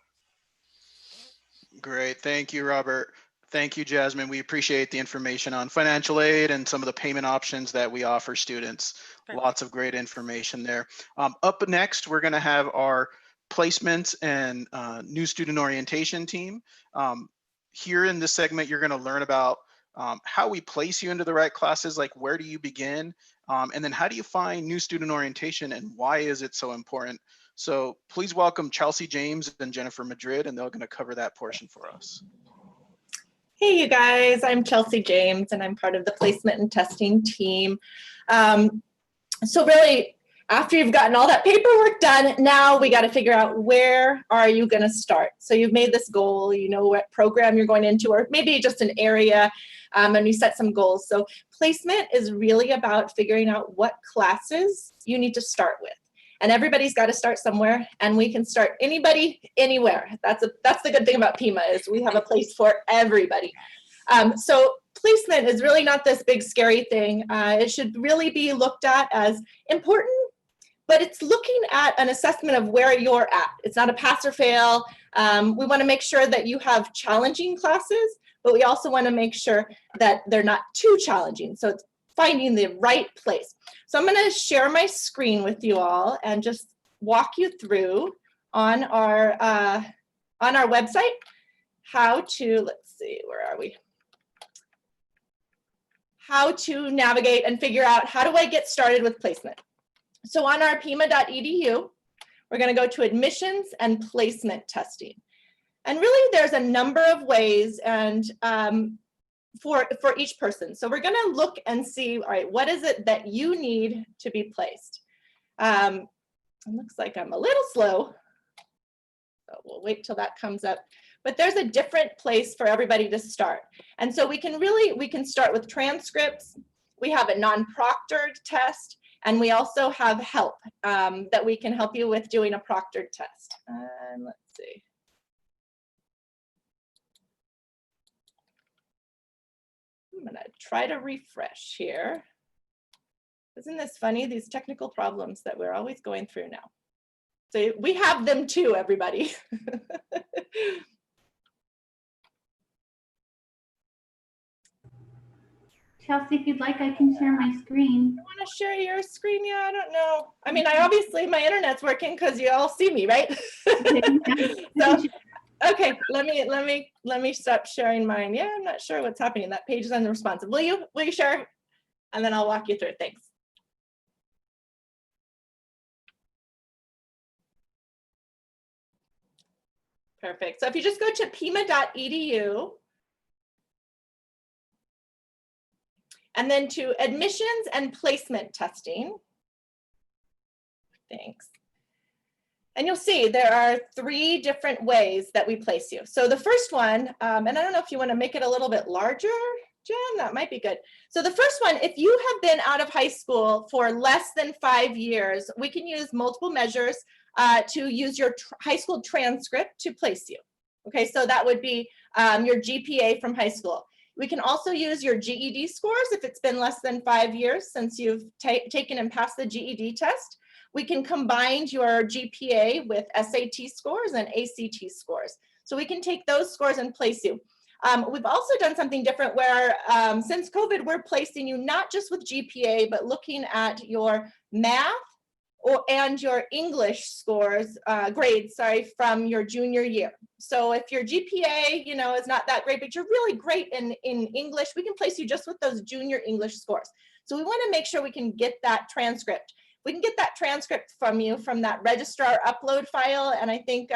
Great. Thank you, Robert. Thank you, Jasmine. We appreciate the information on financial aid and some of the payment options that we offer students. Lots of great information there. Up next, we're going to have our placements and new student orientation team. Here in this segment, you're going to learn about how we place you into the right classes, like where do you begin, and then how do you find new student orientation, and why is it so important? So please welcome Chelsea James and Jennifer Madrid, and they're going to cover that portion for us. Hey, you guys, I'm Chelsea James, and I'm part of the placement and testing team. So really, after you've gotten all that paperwork done, now we got to figure out, where are you going to start? So you've made this goal, you know what program you're going into, or maybe just an area, and you set some goals. So placement is really about figuring out what classes you need to start with. And everybody's got to start somewhere, and we can start anybody, anywhere. That's the good thing about Pima, is we have a place for everybody. So placement is really not this big scary thing. It should really be looked at as important, but it's looking at an assessment of where you're at. It's not a pass or fail. We want to make sure that you have challenging classes, but we also want to make sure that they're not too challenging. So it's finding the right place. So I'm going to share my screen with you all and just walk you through on our website how to, let's see, where are we? How to navigate and figure out, how do I get started with placement? So on our pima.edu, we're going to go to admissions and placement testing. And really there's a number of ways, and for each person. So we're going to look and see, all right, what is it that you need to be placed? It looks like I'm a little slow, so we'll wait till that comes up. But there's a different place for everybody to start. And so we can start with transcripts. We have a non-proctored test, and we also have help that we can help you with doing a proctored test. Let's see. I'm going to try to refresh here. Isn't this funny, these technical problems that we're always going through now? So we have them too, everybody. Chelsea, if you'd like, I can share my screen. I want to share your screen. Yeah, I don't know. I mean, obviously my internet's working because you all see me, right? So, okay, let me stop sharing mine. Yeah, I'm not sure what's happening. That page is unresponsive. Will you share? And then I'll walk you through it. Thanks. Perfect. So if you just go to pima.edu and then to admissions and placement testing. Thanks. And you'll see there are 3 different ways that we place you. So the first one, and I don't know if you want to make it a little bit larger, Jen, that might be good. So the first one, if you have been out of high school for less than 5 years, we can use multiple measures to use your high school transcript to place you. Okay, so that would be your GPA from high school. We can also use your GED scores if it's been less than 5 years since you've taken and passed the GED test. We can combine your GPA with SAT scores and ACT scores. So we can take those scores and place you. We've also done something different where since COVID, we're placing you not just with GPA, but looking at your math and your English scores, grades, sorry, from your junior year. So if your GPA, you know, is not that great, but you're really great in English, we can place you just with those junior English scores. So we want to make sure we can get that transcript. We can get that transcript from you from that registrar upload file. And I think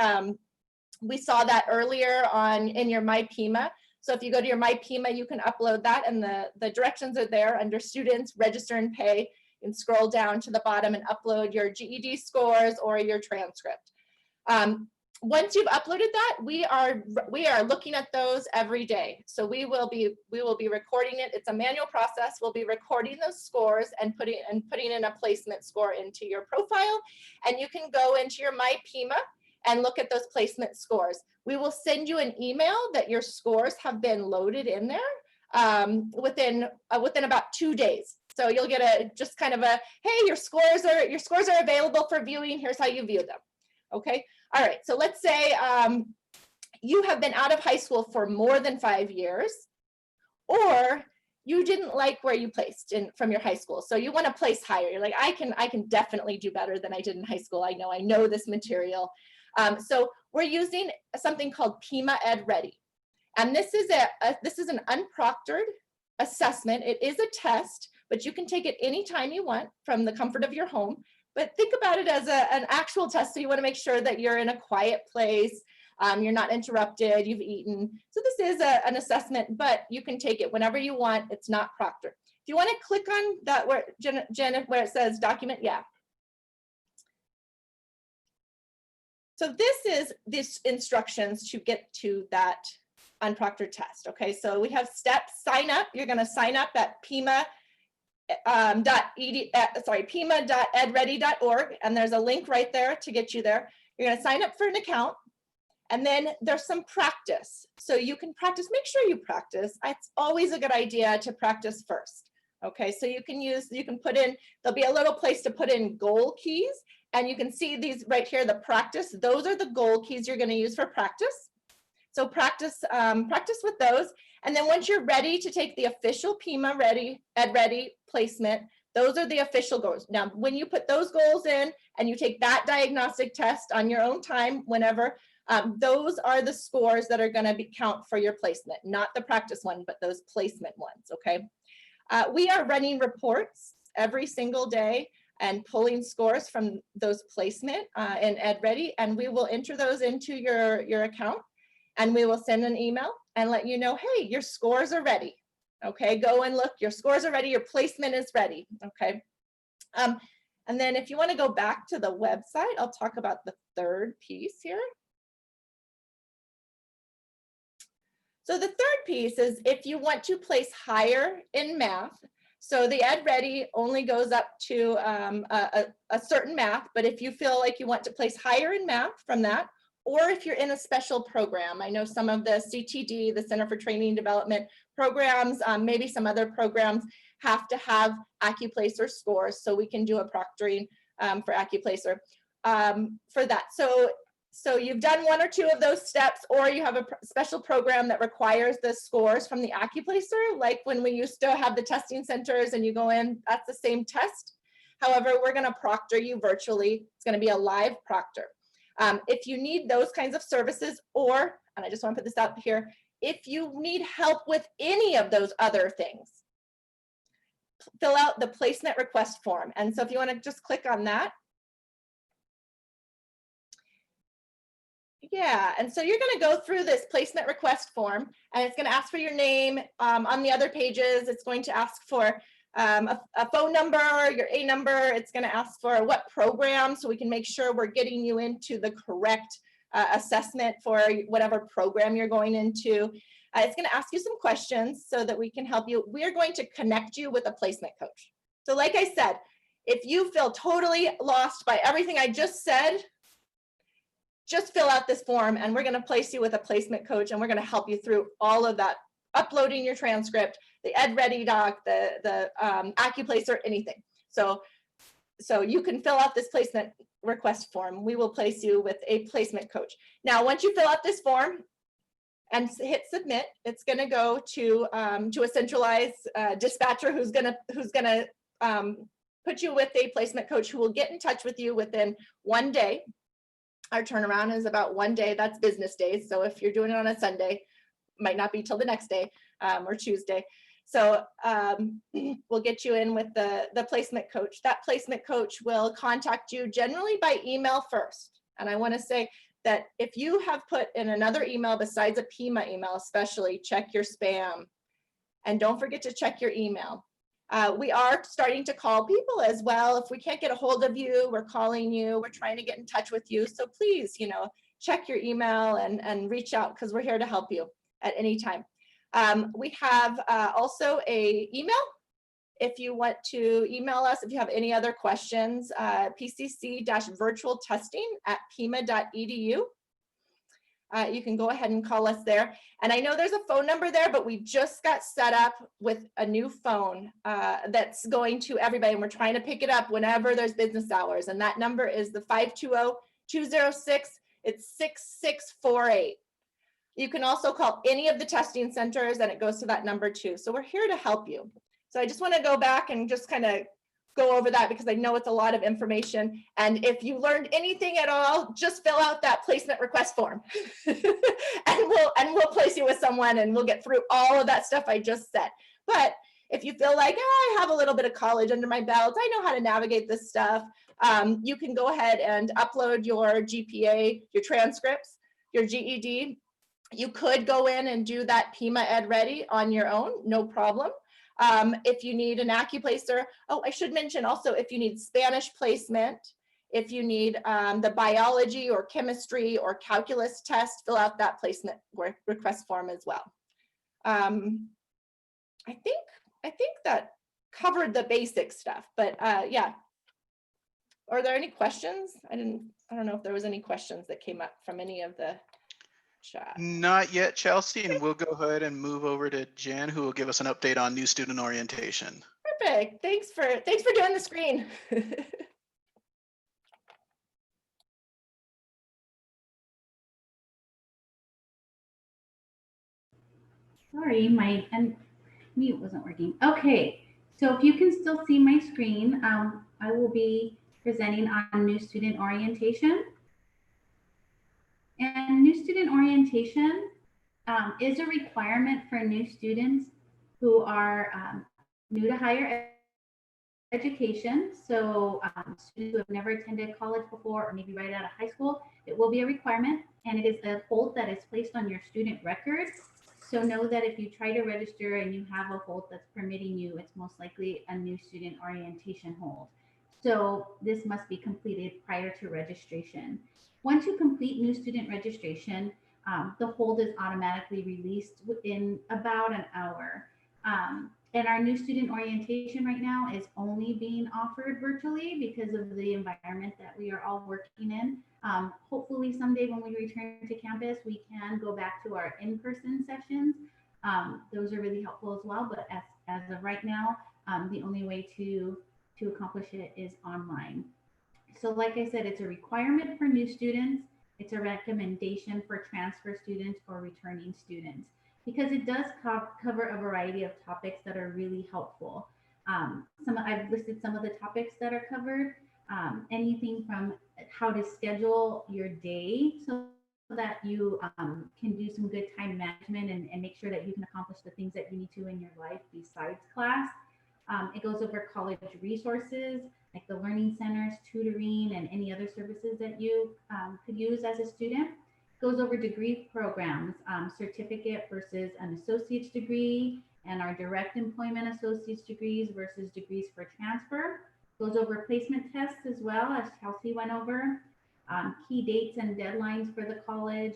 we saw that earlier in your My Pima. So if you go to your My Pima, you can upload that and the directions are there under students, register and pay. You can scroll down to the bottom and upload your GED scores or your transcript. Once you've uploaded that, we are looking at those every day. So we will be recording it. It's a manual process. We'll be recording those scores and putting in a placement score into your profile. And you can go into your My Pima and look at those placement scores. We will send you an email that your scores have been loaded in there within about 2 days. So you'll get just kind of a, hey, your scores are available for viewing. Here's how you view them. Okay. All right. So let's say you have been out of high school for more than 5 years, or you didn't like where you placed from your high school. So you want to place higher. You're like, I can definitely do better than I did in high school. I know this material. So we're using something called Pima Ed Ready. And this is an unproctored assessment. It is a test, but you can take it anytime you want from the comfort of your home. But think about it as an actual test. So you want to make sure that you're in a quiet place, you're not interrupted, you've eaten. So this is an assessment, but you can take it whenever you want. It's not proctored. If you want to click on that where Jen, where it says document, yeah. So this instructions to get to that unproctored test. Okay, so we have steps. Sign up. You're going to sign up at pima.edready.org, and there's a link right there to get you there. You're going to sign up for an account, and then there's some practice. So you can practice. Make sure you practice. It's always a good idea to practice first. Okay, so you can put in, there'll be a little place to put in goal keys, and you can see these right here, the practice. Those are the goal keys you're going to use for practice. So practice with those. And then once you're ready to take the official Pima Ed Ready placement, those are the official goals. Now, when you put those goals in and you take that diagnostic test on your own time, whenever, those are the scores that are going to count for your placement, not the practice one, but those placement ones. Okay. We are running reports every single day and pulling scores from those placement in Ed Ready, and we will enter those into your account, and we will send an email and let you know, hey, your scores are ready. Okay, go and look, your scores are ready, your placement is ready. Okay. And then if you want to go back to the website, I'll talk about the third piece here. So the third piece is if you want to place higher in math. So the Ed Ready only goes up to a certain math, but if you feel like you want to place higher in math from that, or if you're in a special program, I know some of the CTD, the Center for Training and Development programs, maybe some other programs have to have AccuPlacer scores, so we can do a proctoring for AccuPlacer for that. So you've done one or two of those steps, or you have a special program that requires the scores from the AccuPlacer, like when we used to have the testing centers and you go in, that's the same test. However, we're going to proctor you virtually. It's going to be a live proctor. If you need those kinds of services, or, and I just want to put this out here, if you need help with any of those other things, fill out the placement request form. And so if you want to just click on that. Yeah, and so you're going to go through this placement request form, and it's going to ask for your name. On the other pages, it's going to ask for a phone number, your A number. It's going to ask for what program, so we can make sure we're getting you into the correct assessment for whatever program you're going into. It's going to ask you some questions so that we can help you. We're going to connect you with a placement coach. So like I said, if you feel totally lost by everything I just said, just fill out this form and we're going to place you with a placement coach, and we're going to help you through all of that, uploading your transcript, the Ed Ready doc, the AccuPlacer, anything. So you can fill out this placement request form. We will place you with a placement coach. Now, once you fill out this form and hit submit, it's going to go to a centralized dispatcher who's going to put you with a placement coach who will get in touch with you within 1 day. Our turnaround is about 1 day. That's business days. So if you're doing it on a Sunday, might not be till the next day or Tuesday. So we'll get you in with the placement coach. That placement coach will contact you generally by email first. And I want to say that if you have put in another email besides a Pima email, especially, check your spam. And don't forget to check your email. We are starting to call people as well. If we can't get a hold of you, we're calling you, we're trying to get in touch with you. So please, check your email and reach out, because we're here to help you at any time. We have also a email. If you want to email us, if you have any other questions, pcc-virtualtesting@pima.edu. You can go ahead and call us there. And I know there's a phone number there, but we just got set up with a new phone that's going to everybody, and we're trying to pick it up whenever there's business hours. And that number is the 520-206, it's 6648. You can also call any of the testing centers and it goes to that number too. So we're here to help you. So I just want to go back and just kind of go over that, because I know it's a lot of information. And if you learned anything at all, just fill out that placement request form and we'll place you with someone and we'll get through all of that stuff I just said. But if you feel like, I have a little bit of college under my belt, I know how to navigate this stuff, you can go ahead and upload your GPA, your transcripts, your GED. You could go in and do that Pima Ed Ready on your own, no problem. If you need an AccuPlacer, I should mention also, if you need Spanish placement, if you need the biology or chemistry or calculus test, fill out that placement request form as well. I think that covered the basic stuff, but yeah. Are there any questions? I don't know if there was any questions that came up from any of the chat. Not yet, Chelsea, and we'll go ahead and move over to Jen, who will give us an update on new student orientation. Perfect. Thanks for doing the screen. Sorry, my mute wasn't working. Okay, so if you can still see my screen, I will be presenting on new student orientation. And new student orientation is a requirement for new students who are new to higher education. So students who have never attended college before, or maybe right out of high school, it will be a requirement, and it is a hold that is placed on your student record. So know that if you try to register and you have a hold that's permitting you, it's most likely a new student orientation hold. So this must be completed prior to registration. Once you complete new student registration, the hold is automatically released within about an hour. And our new student orientation right now is only being offered virtually because of the environment that we are all working in. Hopefully someday when we return to campus, we can go back to our in-person sessions. Those are really helpful as well, but as of right now, the only way to accomplish it is online. So like I said, it's a requirement for new students. It's a recommendation for transfer students or returning students, because it does cover a variety of topics that are really helpful. I've listed some of the topics that are covered, anything from how to schedule your day so that you can do some good time management and make sure that you can accomplish the things that you need to in your life besides class. It goes over college resources like the learning centers, tutoring, and any other services that you could use as a student. goes over degree programs, certificate versus an associate's degree, and our direct employment associate's degrees versus degrees for transfer. Goes over placement tests as well, as Chelsea went over, key dates and deadlines for the college,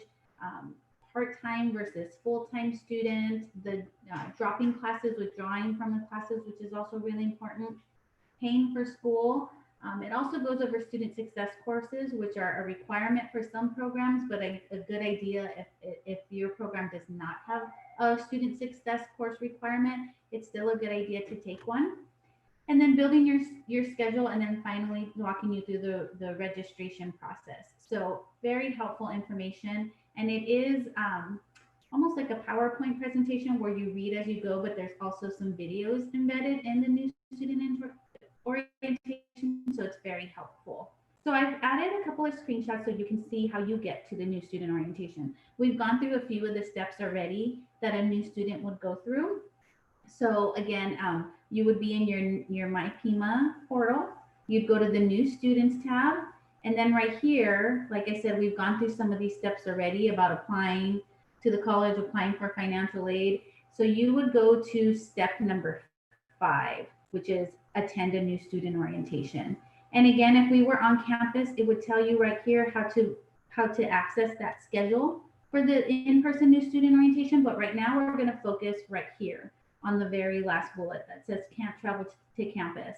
part-time versus full-time student, the dropping classes, withdrawing from the classes, which is also really important, paying for school. It also goes over student success courses, which are a requirement for some programs, but a good idea if your program does not have a student success course requirement, it's still a good idea to take one. And then building your schedule, and then finally walking you through the registration process. So very helpful information. And it is almost like a PowerPoint presentation where you read as you go, but there's also some videos embedded in the new student orientation, so it's very helpful. So I've added a couple of screenshots so you can see how you get to the new student orientation. We've gone through a few of the steps already that a new student would go through. So again, you would be in your My Pima portal. You'd go to the New Students tab. And then right here, like I said, we've gone through some of these steps already about applying to the college, applying for financial aid. So you would go to step number 5, which is attend a new student orientation. And again, if we were on campus, it would tell you right here how to access that schedule for the in-person new student orientation. But right now we're going to focus right here on the very last bullet that says can't travel to campus.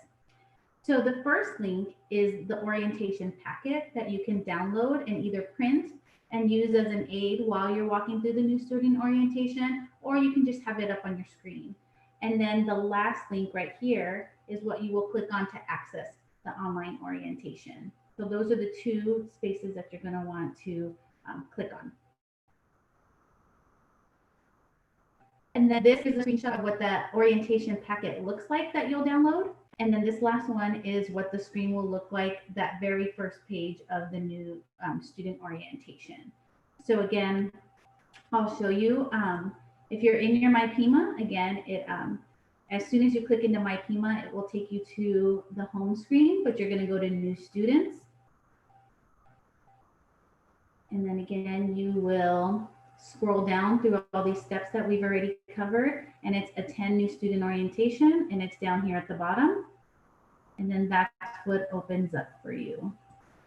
So the first link is the orientation packet that you can download and either print and use as an aid while you're walking through the new student orientation, or you can just have it up on your screen. And then the last link right here is what you will click on to access the online orientation. So those are the two spaces that you're going to want to click on. And then this is a screenshot of what that orientation packet looks like that you'll download. And then this last one is what the screen will look like, that very first page of the new student orientation. So again, I'll show you. If you're in your My Pima, again, as soon as you click into My Pima, it will take you to the home screen, but you're going to go to New Students. And then again, you will scroll down through all these steps that we've already covered, and it's attend new student orientation, and it's down here at the bottom. And then that's what opens up for you.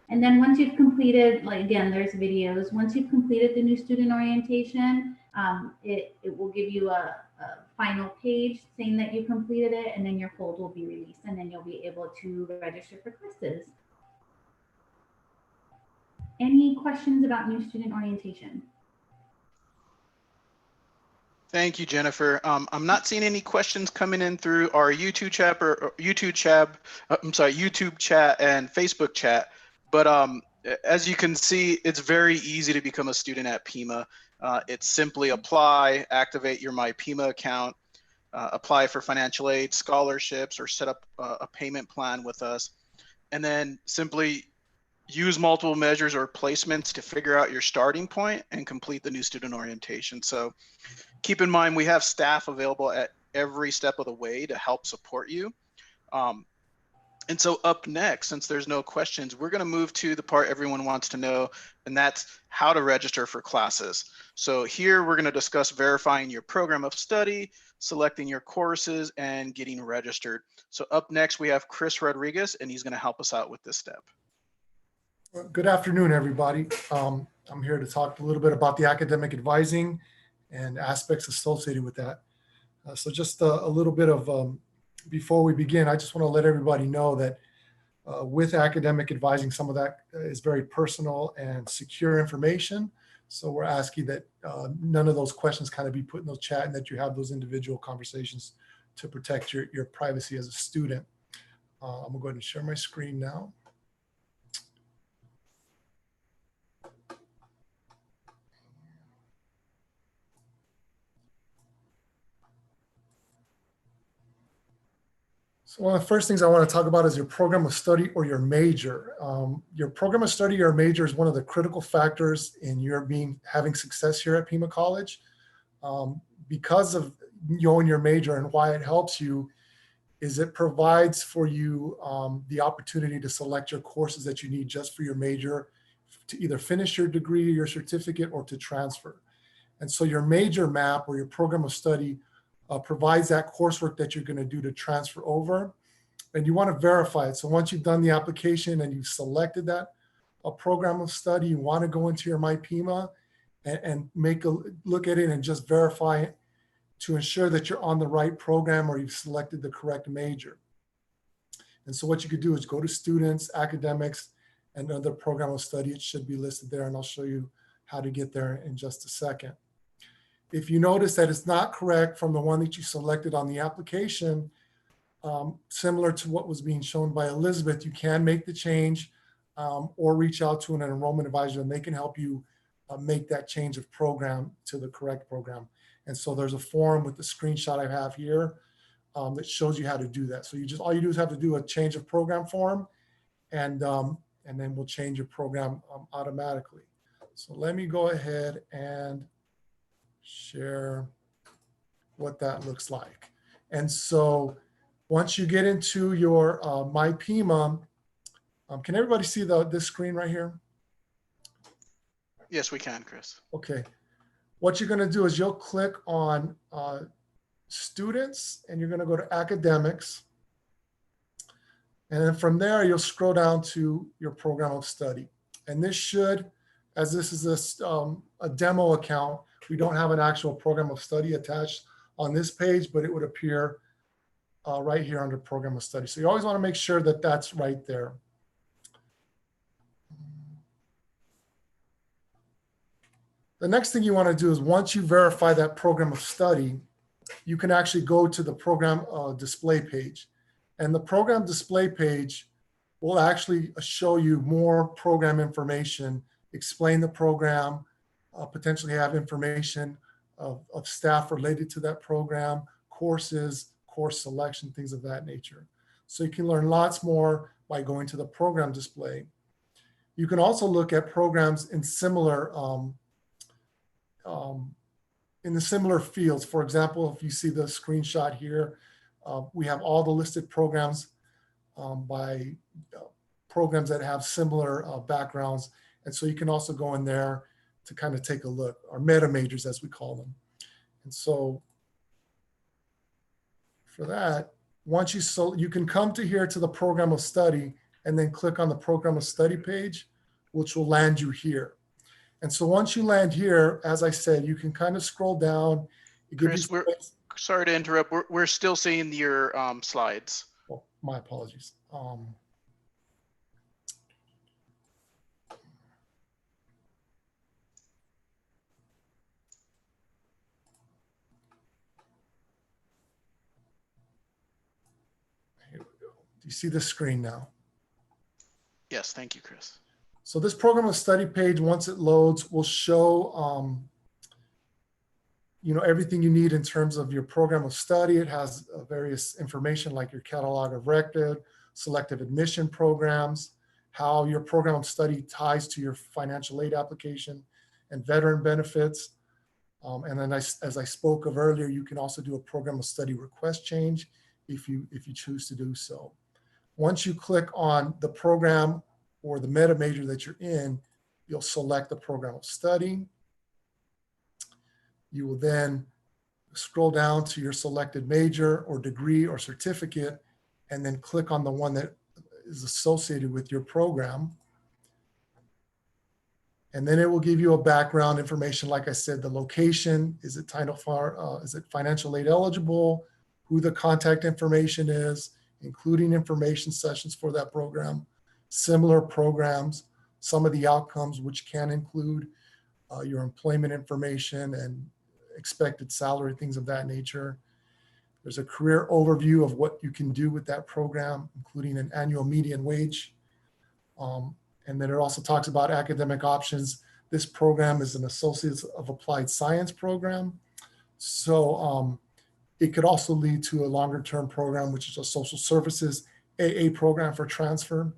And then once you've completed, like again, there's videos. Once you've completed the new student orientation, it will give you a final page saying that you completed it, and then your hold will be released, and then you'll be able to register for classes. Any questions about new student orientation? Thank you, Jennifer. I'm not seeing any questions coming in through our YouTube chat or YouTube chat and Facebook chat. But as you can see, it's very easy to become a student at Pima. It's simply apply, activate your My Pima account, apply for financial aid, scholarships, or set up a payment plan with us, and then simply use multiple measures or placements to figure out your starting point and complete the new student orientation. So keep in mind, we have staff available at every step of the way to help support you. And so up next, since there's no questions, we're going to move to the part everyone wants to know, and that's how to register for classes. So here we're going to discuss verifying your program of study, selecting your courses, and getting registered. So up next, we have Chris Rodriguez, and he's going to help us out with this step. Good afternoon, everybody. I'm here to talk a little bit about the academic advising and aspects associated with that. So just a little bit of, before we begin, I just want to let everybody know that with academic advising, some of that is very personal and secure information. So we're asking that none of those questions kind of be put in the chat, and that you have those individual conversations to protect your privacy as a student. I'm gonna go ahead and share my screen now. So one of the first things I want to talk about is your program of study or your major. Your program of study or major is one of the critical factors in your having success here at Pima College. Because of knowing your major, and why it helps you is it provides for you the opportunity to select your courses that you need just for your major, to either finish your degree, your certificate, or to transfer. And so your major map or your program of study provides that coursework that you're going to do to transfer over. And you want to verify it. So once you've done the application and you've selected that program of study, you want to go into your MyPima and make a look at it and just verify it to ensure that you're on the right program or you've selected the correct major. And so what you could do is go to students, academics, and other program of study. It should be listed there, and I'll show you how to get there in just a second. If you notice that it's not correct from the one that you selected on the application, similar to what was being shown by Elizabeth, you can make the change or reach out to an enrollment advisor and they can help you make that change of program to the correct program. And so there's a form with the screenshot I have here that shows you how to do that. So all you do is have to do a change of program form and then we'll change your program automatically. So let me go ahead and share what that looks like. And so once you get into your MyPima, can everybody see this screen right here? Yes, we can, Chris. Okay. What you're going to do is you'll click on students and you're going to go to academics. And then from there, you'll scroll down to your program of study. And this should, as this is a demo account, we don't have an actual program of study attached on this page, but it would appear right here under program of study. So you always want to make sure that that's right there. The next thing you want to do is once you verify that program of study, you can actually go to the program display page. And the program display page will actually show you more program information, explain the program, potentially have information of staff related to that program, courses, course selection, things of that nature. So you can learn lots more by going to the program display. You can also look at programs in similar the similar fields. For example, if you see the screenshot here, we have all the listed programs by programs that have similar backgrounds. And so you can also go in there to kind of take a look, or meta majors as we call them. And so for that, once you can come to here to the program of study and then click on the program of study page, which will land you here. And so once you land here, as I said, you can kind of scroll down. Chris, sorry to interrupt. We're still seeing your slides. Oh, my apologies. Here we go. Do you see the screen now? Yes, thank you, Chris. So this program of study page, once it loads, will show everything you need in terms of your program of study. It has various information like your catalog of record, selective admission programs, how your program of study ties to your financial aid application and veteran benefits. And then as I spoke of earlier, you can also do a program of study request change if you choose to do so. Once you click on the program or the meta major that you're in, you'll select the program of study. You will then scroll down to your selected major or degree or certificate, and then click on the one that is associated with your program. And then it will give you a background information. Like I said, the location, is it financial aid eligible, who the contact information is, including information sessions for that program, similar programs, some of the outcomes, which can include your employment information and expected salary, things of that nature. There's a career overview of what you can do with that program, including an annual median wage. And then it also talks about academic options. This program is an Associates of Applied Science program. So it could also lead to a longer term program, which is a social services AA program for transfer.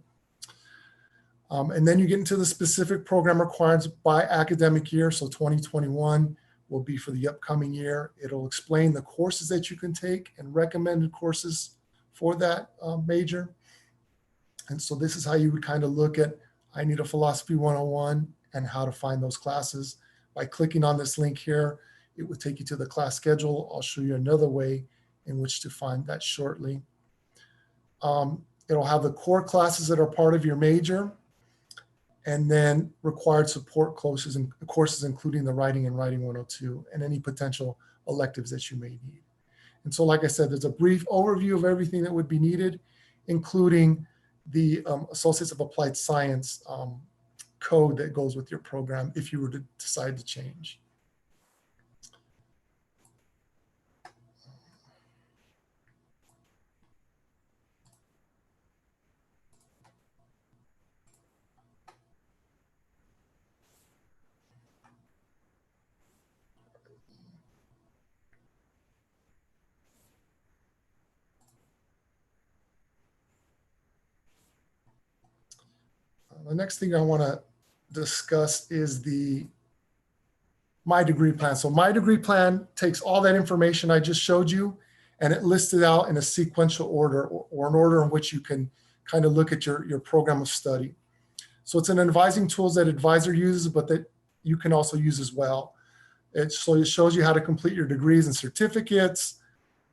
And then you get into the specific program requirements by academic year. So 2021 will be for the upcoming year. It'll explain the courses that you can take and recommended courses for that major. And so this is how you would kind of look at I Need a Philosophy 101 and how to find those classes. By clicking on this link here, it will take you to the class schedule. I'll show you another way in which to find that shortly. It'll have the core classes that are part of your major, and then required support courses including the Writing and Writing 102 and any potential electives that you may need. And so, like I said, there's a brief overview of everything that would be needed, including the Associates of Applied Science code that goes with your program if you were to decide to change. The next thing I want to discuss is the My Degree Plan. So My Degree Plan takes all that information I just showed you and it lists it out in a sequential order or an order in which you can kind of look at your program of study. So it's an advising tools that advisor uses, but that you can also use as well. So it shows you how to complete your degrees and certificates.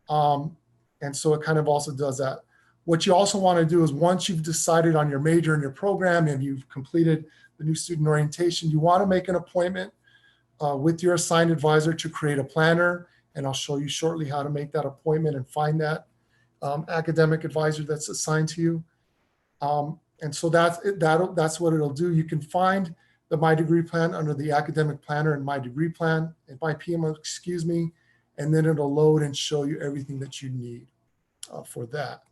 And so it kind of also does that. What you also want to do is once you've decided on your major and your program and you've completed the new student orientation, you want to make an appointment with your assigned advisor to create a planner. And I'll show you shortly how to make that appointment and find that academic advisor that's assigned to you. And so that's what it'll do. You can find the My Degree Plan under the Academic Planner and My Degree Plan, and My Pima, excuse me, and then it'll load and show you everything that you need for that.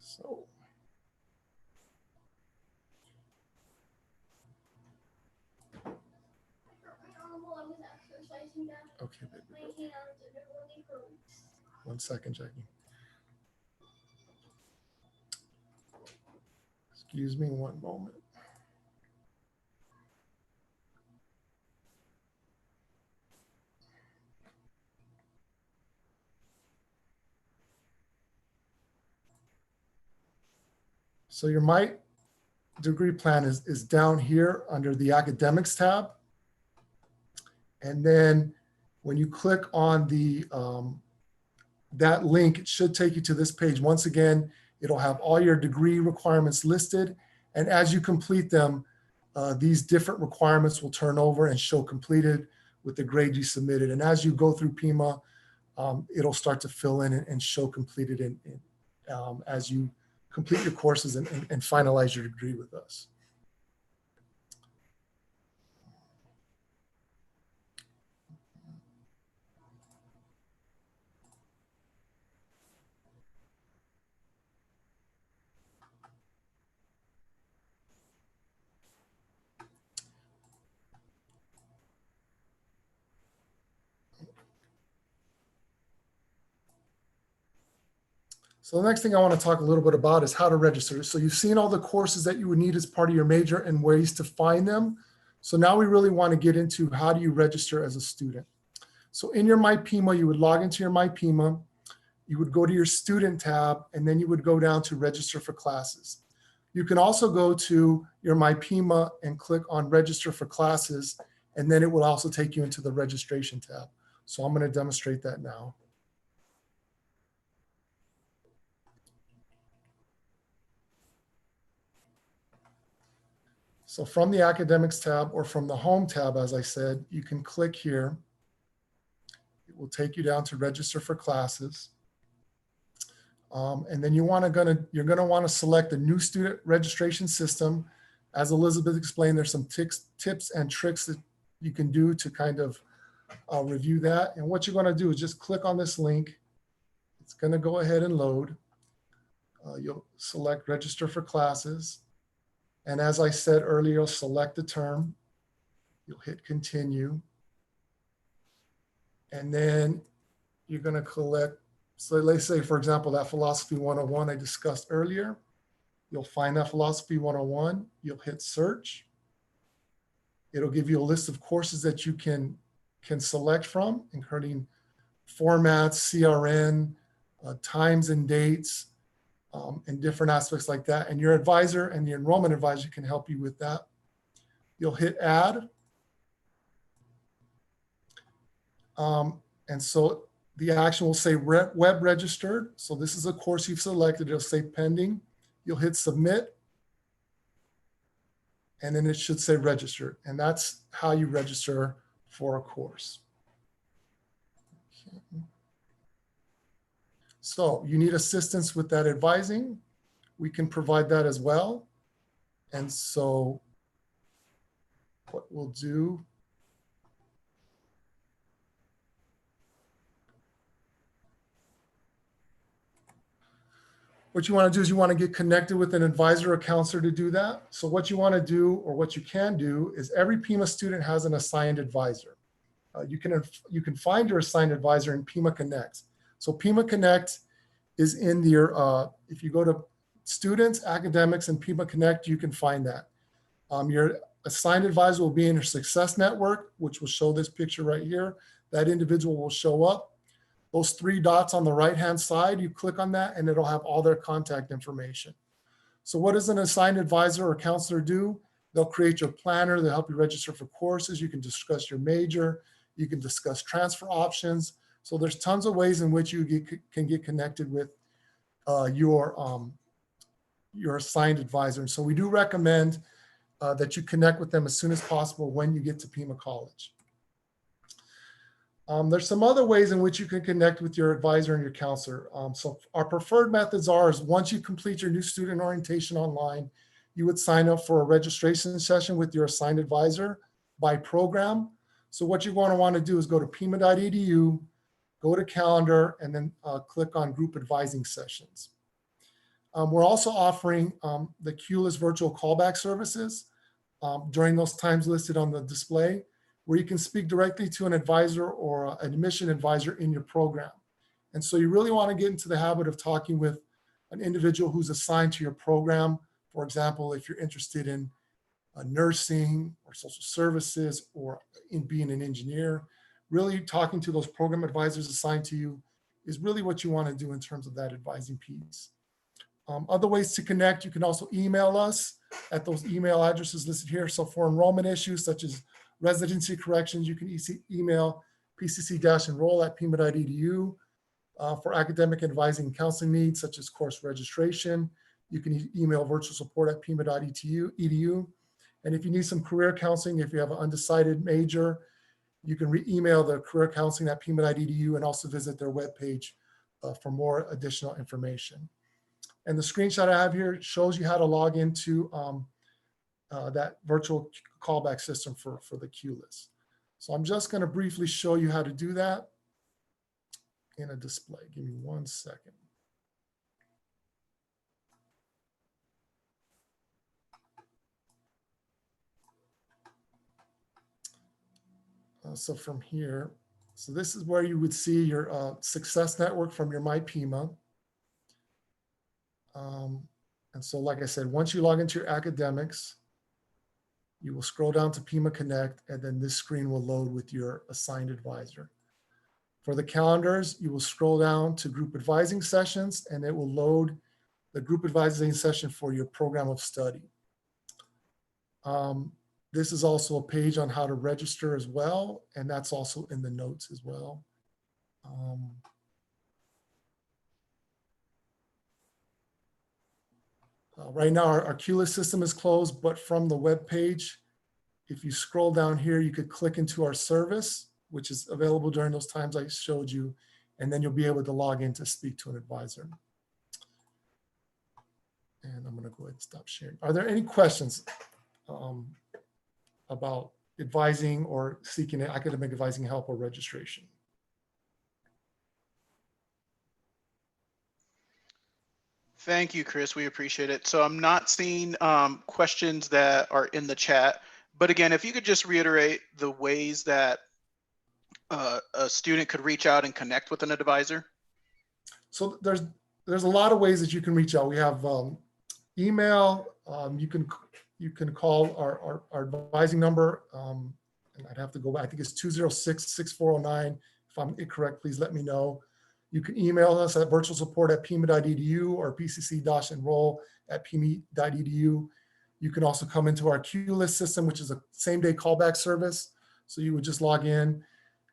So. Okay, baby. 1 second, Jackie. Excuse me 1 moment. So your My Degree Plan is down here under the Academics tab. And then when you click on the that link, it should take you to this page. Once again, it'll have all your degree requirements listed. And as you complete them, these different requirements will turn over and show completed with the grade you submitted. And as you go through Pima, it'll start to fill in and show completed as you complete your courses and finalize your degree with us. So the next thing I want to talk a little bit about is how to register. So you've seen all the courses that you would need as part of your major and ways to find them. So now we really want to get into how do you register as a student. So in your My Pima, you would log into your My Pima, you would go to your student tab, and then you would go down to register for classes. You can also go to your My Pima and click on register for classes, and then it will also take you into the registration tab. So I'm going to demonstrate that now. So from the Academics tab or from the Home tab, as I said, you can click here. It will take you down to register for classes. And then you're going to want to select the new student registration system. As Elizabeth explained, there's some tips and tricks that you can do to kind of review that. And what you're going to do is just click on this link. It's going to go ahead and load. You'll select register for classes. And as I said earlier, you'll select the term. You'll hit continue. And then you're going to collect. So let's say, for example, that Philosophy 101 I discussed earlier. You'll find that Philosophy 101. You'll hit search. It'll give you a list of courses that you can select from, including formats, CRN, times and dates, and different aspects like that. And your advisor and the enrollment advisor can help you with that. You'll hit add. And so the action will say web registered. So this is a course you've selected. It'll say pending. You'll hit submit. And then it should say registered. And that's how you register for a course. Okay. So you need assistance with that advising. We can provide that as well. And so what we'll do, what you want to do is you want to get connected with an advisor or counselor to do that. So what you want to do, or what you can do, is every Pima student has an assigned advisor. You can find your assigned advisor in Pima Connect. So Pima Connect is in your, if you go to students, academics, and Pima Connect, you can find that. Your assigned advisor will be in your success network, which will show this picture right here. That individual will show up. Those 3 dots on the right-hand side, you click on that and it'll have all their contact information. So what does an assigned advisor or counselor do? They'll create your planner. They'll help you register for courses. You can discuss your major. You can discuss transfer options. So there's tons of ways in which you can get connected with your assigned advisor. And so we do recommend that you connect with them as soon as possible when you get to Pima College. There's some other ways in which you can connect with your advisor and your counselor. So our preferred methods are once you complete your new student orientation online, you would sign up for a registration session with your assigned advisor by program. So what you're going to want to do is go to pima.edu, go to calendar, and then click on group advising sessions. We're also offering the QLIS virtual callback services during those times listed on the display, where you can speak directly to an advisor or an admission advisor in your program. And so you really want to get into the habit of talking with an individual who's assigned to your program. For example, if you're interested in nursing or social services or in being an engineer, really talking to those program advisors assigned to you is really what you want to do in terms of that advising piece. Other ways to connect, you can also email us at those email addresses listed here. So for enrollment issues such as residency corrections, you can email pcc-enroll@pima.edu. For academic advising and counseling needs such as course registration, you can email virtual support@pima.edu. And if you need some career counseling, if you have an undecided major, you can email the career counseling at pima.edu and also visit their webpage for more additional information. And the screenshot I have here shows you how to log into that virtual callback system for the QLIS. So I'm just going to briefly show you how to do that in a display. Give me 1 second. So from here, so this is where you would see your success network from your MyPima. And so like I said, once you log into your academics, you will scroll down to Pima Connect, and then this screen will load with your assigned advisor. For the calendars, you will scroll down to group advising sessions, and it will load the group advising session for your program of study. This is also a page on how to register as well, and that's also in the notes as well. Right now, our QLIS system is closed, but from the web page, if you scroll down here, you could click into our service, which is available during those times I showed you, and then you'll be able to log in to speak to an advisor. And I'm going to go ahead and stop sharing. Are there any questions about advising or seeking academic advising help or registration? Thank you, Chris. We appreciate it. So I'm not seeing questions that are in the chat. But again, if you could just reiterate the ways that a student could reach out and connect with an advisor. So there's a lot of ways that you can reach out. We have email. You can call our advising number. And I'd have to go back. I think it's 206-6409. If I'm incorrect, please let me know. You can email us at virtualsupport@pima.edu or pcc-enroll@pima.edu. You can also come into our queue list system, which is a same-day callback service. So you would just log in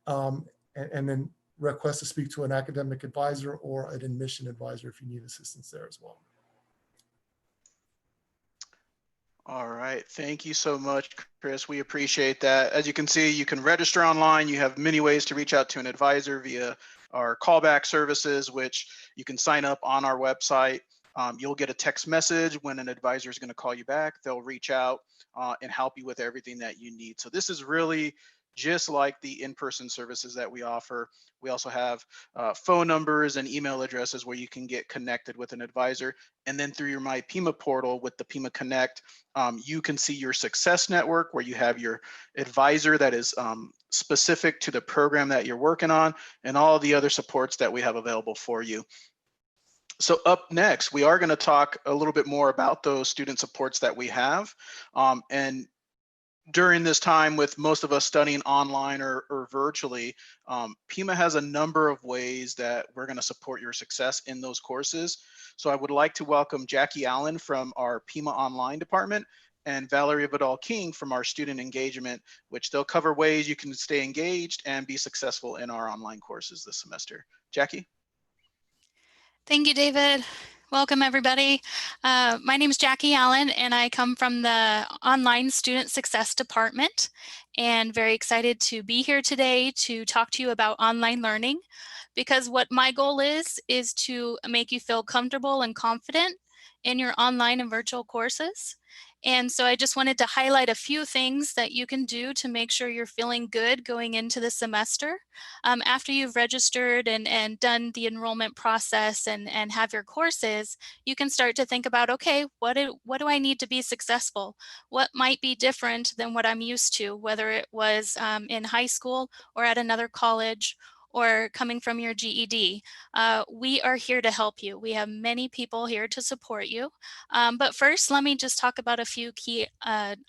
and then request to speak to an academic advisor or an admission advisor if you need assistance there as well. All right, thank you so much, Chris. We appreciate that. As you can see, you can register online. You have many ways to reach out to an advisor via our callback services, which you can sign up on our website. You'll get a text message when an advisor is going to call you back. They'll reach out and help you with everything that you need. So this is really just like the in-person services that we offer. We also have phone numbers and email addresses where you can get connected with an advisor. And then through your My Pima portal with the Pima Connect, you can see your success network where you have your advisor that is specific to the program that you're working on and all the other supports that we have available for you. So up next, we are going to talk a little bit more about those student supports that we have. And during this time with most of us studying online or virtually, Pima has a number of ways that we're going to support your success in those courses. So I would like to welcome Jackie Allen from our Pima Online department and Valerie Vidal-King from our student engagement, which they'll cover ways you can stay engaged and be successful in our online courses this semester. Jackie? Thank you, David. Welcome, everybody. My name is Jackie Allen, and I come from the Online Student Success Department, and very excited to be here today to talk to you about online learning, because what my goal is to make you feel comfortable and confident in your online and virtual courses. And so I just wanted to highlight a few things that you can do to make sure you're feeling good going into the semester. After you've registered and done the enrollment process and have your courses, you can start to think about, okay, what do I need to be successful? What might be different than what I'm used to, whether it was in high school or at another college or coming from your GED. We are here to help you. We have many people here to support you. But first, let me just talk about a few key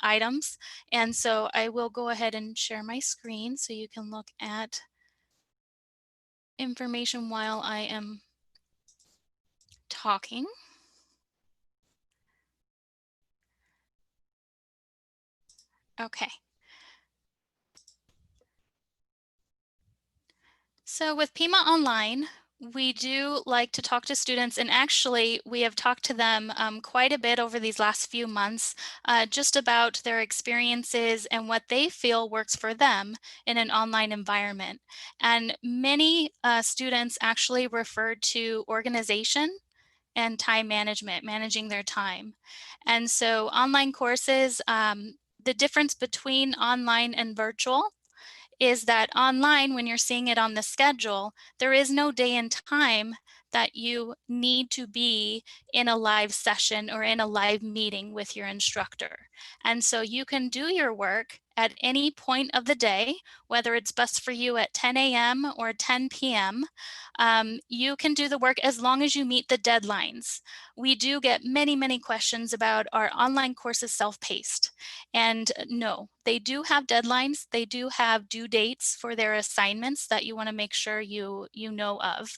items. And so I will go ahead and share my screen so you can look at information while I am talking. Okay. So with Pima Online, we do like to talk to students, and actually we have talked to them quite a bit over these last few months, just about their experiences and what they feel works for them in an online environment. And many students actually refer to organization and time management, managing their time. And so online courses, the difference between online and virtual is that online, when you're seeing it on the schedule, there is no day and time that you need to be in a live session or in a live meeting with your instructor. And so you can do your work at any point of the day, whether it's best for you at 10 a.m. or 10 p.m. You can do the work as long as you meet the deadlines. We do get many, many questions about our online courses self-paced. And no, they do have deadlines. They do have due dates for their assignments that you want to make sure you know of.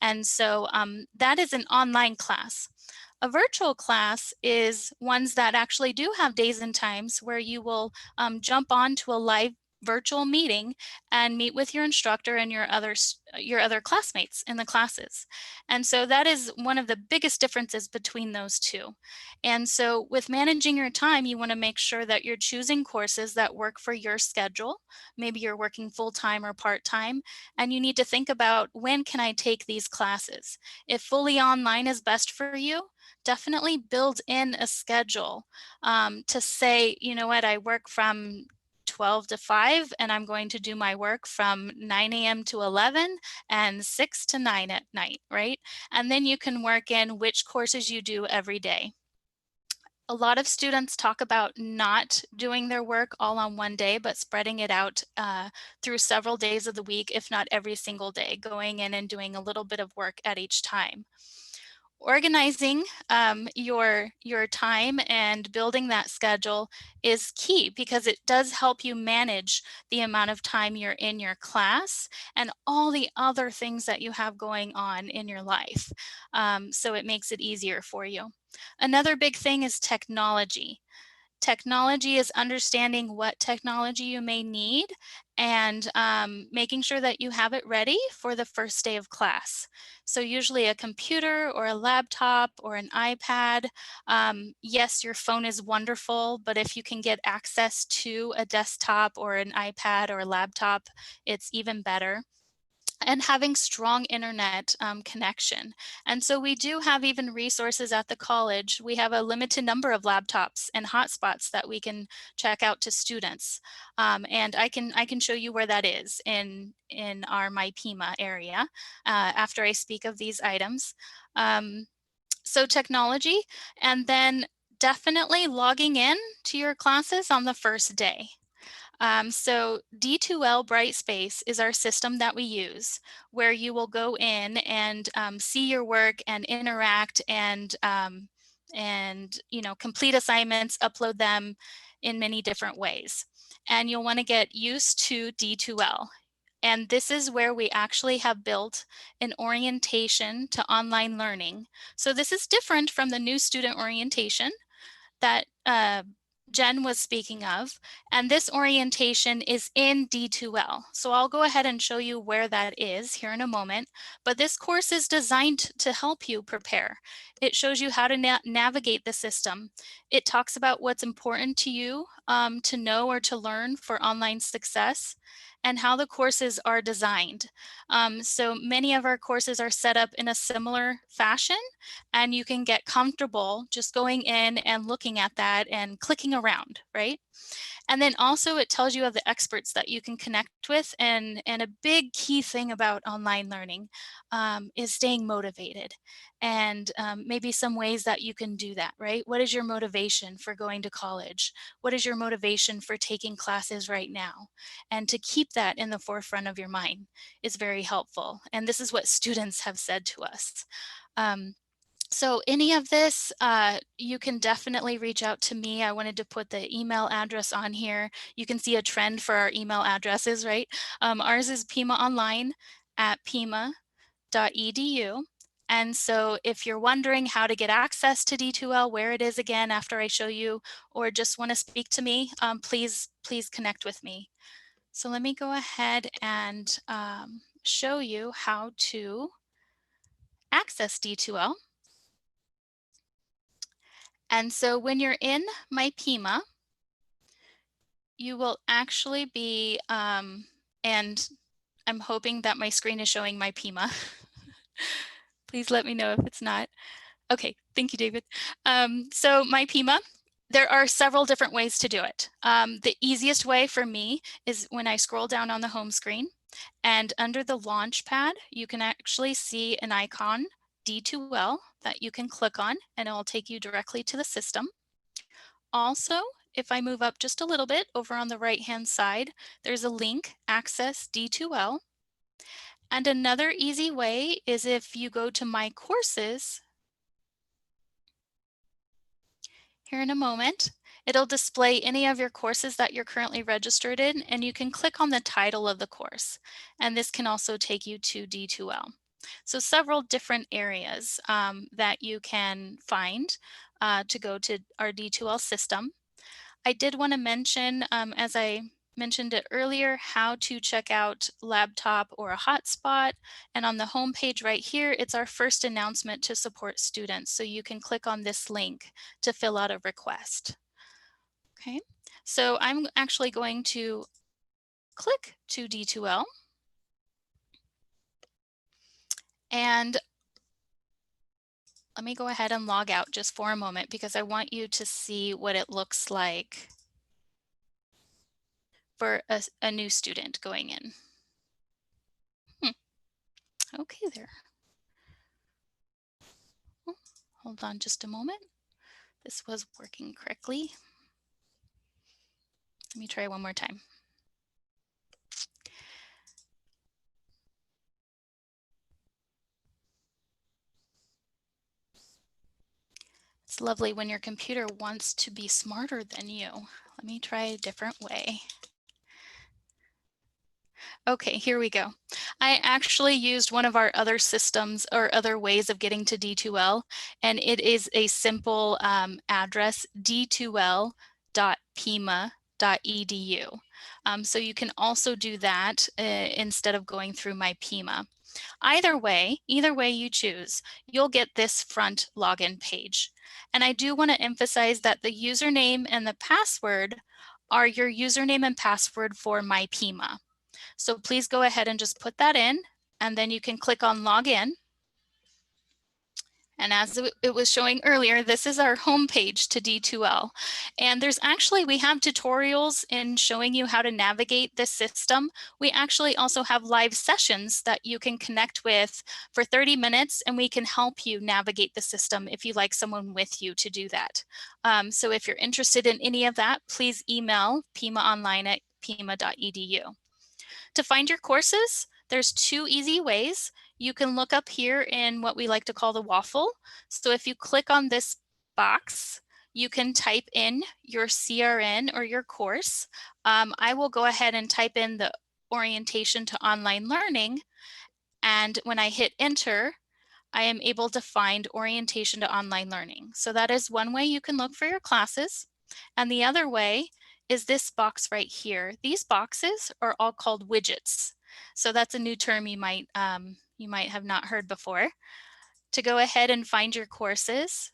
And so that is an online class. A virtual class is ones that actually do have days and times where you will jump on to a live virtual meeting and meet with your instructor and your other classmates in the classes. And so that is one of the biggest differences between those two. And so with managing your time, you want to make sure that you're choosing courses that work for your schedule. Maybe you're working full-time or part-time, and you need to think about, when can I take these classes? If fully online is best for you, definitely build in a schedule to say, you know what, I work from 12 to 5, and I'm going to do my work from 9 a.m. to 11 and 6 to 9 at night, right? And then you can work in which courses you do every day. A lot of students talk about not doing their work all on one day, but spreading it out through several days of the week, if not every single day, going in and doing a little bit of work at each time. organizing your time and building that schedule is key because it does help you manage the amount of time you're in your class and all the other things that you have going on in your life. So it makes it easier for you. Another big thing is technology. Technology is understanding what technology you may need and making sure that you have it ready for the first day of class. So usually a computer or a laptop or an iPad. Yes, your phone is wonderful, but if you can get access to a desktop or an iPad or a laptop, it's even better. And having strong internet connection. And so we do have even resources at the college. We have a limited number of laptops and hotspots that we can check out to students. And I can show you where that is in our My Pima area after I speak of these items. So technology, and then definitely logging in to your classes on the first day. So D2L Brightspace is our system that we use where you will go in and see your work and interact and complete assignments, upload them in many different ways. And you'll want to get used to D2L. And this is where we actually have built an orientation to online learning. So this is different from the new student orientation that Jen was speaking of, and this orientation is in D2L. So I'll go ahead and show you where that is here in a moment, but this course is designed to help you prepare. It shows you how to navigate the system. It talks about what's important to you to know or to learn for online success and how the courses are designed. So many of our courses are set up in a similar fashion, and you can get comfortable just going in and looking at that and clicking around, right? And then also it tells you of the experts that you can connect with. And a big key thing about online learning is staying motivated and maybe some ways that you can do that, right? What is your motivation for going to college? What is your motivation for taking classes right now? And to keep that in the forefront of your mind is very helpful. And this is what students have said to us. So any of this, you can definitely reach out to me. I wanted to put the email address on here. You can see a trend for our email addresses, right? Ours is pimaonline@pima.edu. And so if you're wondering how to get access to D2L, where it is again after I show you, or just want to speak to me, please connect with me. So let me go ahead and show you how to access D2L. And so when you're in My Pima, you will actually be, and I'm hoping that my screen is showing My Pima. Please let me know if it's not. Okay, thank you, David. So My Pima, there are several different ways to do it. The easiest way for me is when I scroll down on the home screen, and under the launch pad, you can actually see an icon, D2L, that you can click on, and it will take you directly to the system. Also, if I move up just a little bit over on the right-hand side, there's a link, Access D2L. And another easy way is if you go to My Courses, here in a moment, it'll display any of your courses that you're currently registered in, and you can click on the title of the course. And this can also take you to D2L. So several different areas that you can find to go to our D2L system. I did want to mention, as I mentioned it earlier, how to check out laptop or a hotspot. And on the home page right here, it's our first announcement to support students. So you can click on this link to fill out a request. Okay, so I'm actually going to click to D2L. And let me go ahead and log out just for a moment because I want you to see what it looks like for a new student going in. Okay there. Oh, hold on just a moment. This was working correctly. Let me try one more time. lovely when your computer wants to be smarter than you. Let me try a different way. Okay, here we go. I actually used one of our other systems or other ways of getting to D2L, and it is a simple address, d2l.pima.edu. So you can also do that instead of going through my Pima. Either way you choose, you'll get this front login page. And I do want to emphasize that the username and the password are your username and password for my Pima. So please go ahead and just put that in, and then you can click on login. And as it was showing earlier, this is our home page to D2L. And we have tutorials in showing you how to navigate this system. We actually also have live sessions that you can connect with for 30 minutes, and we can help you navigate the system if you like someone with you to do that. So if you're interested in any of that, please email pimaonline@pima.edu. To find your courses, there's two easy ways. You can look up here in what we like to call the waffle. So if you click on this box, you can type in your CRN or your course. I will go ahead and type in the orientation to online learning. And when I hit enter, I am able to find orientation to online learning. So that is one way you can look for your classes. And the other way is this box right here. These boxes are all called widgets. So that's a new term you might have not heard before. To go ahead and find your courses,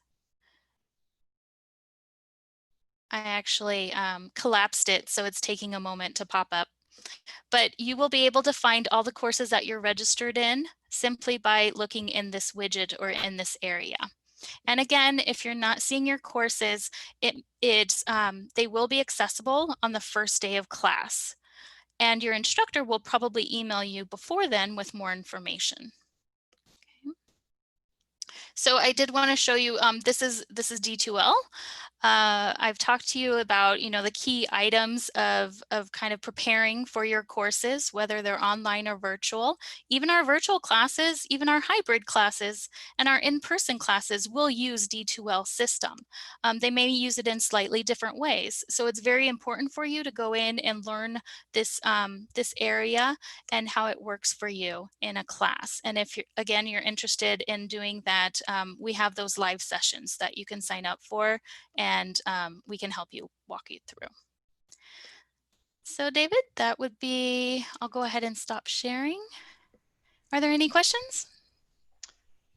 I actually collapsed it, so it's taking a moment to pop up. But you will be able to find all the courses that you're registered in simply by looking in this widget or in this area. And again, if you're not seeing your courses, they will be accessible on the first day of class. And your instructor will probably email you before then with more information. Okay. So I did want to show you, this is D2L. I've talked to you about, the key items of kind of preparing for your courses, whether they're online or virtual. Even our virtual classes, even our hybrid classes, and our in-person classes will use D2L system. They may use it in slightly different ways. So it's very important for you to go in and learn this, this area and how it works for you in a class. And if you're interested in doing that, we have those live sessions that you can sign up for, and we can help you walk you through. So David, that would be, I'll go ahead and stop sharing. Are there any questions?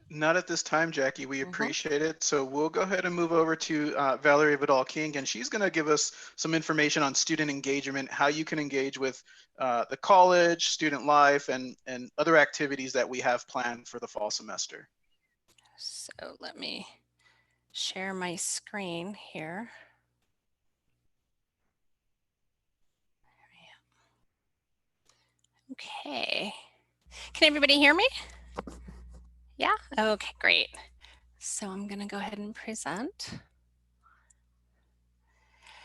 Not at this time, Jackie. We appreciate it. So we'll go ahead and move over to Valerie Vidal-King, and she's going to give us some information on student engagement, how you can engage with the college, student life, and other activities that we have planned for the fall semester. So let me share my screen here. Okay. Can everybody hear me? Yeah? Okay, great. So I'm going to go ahead and present.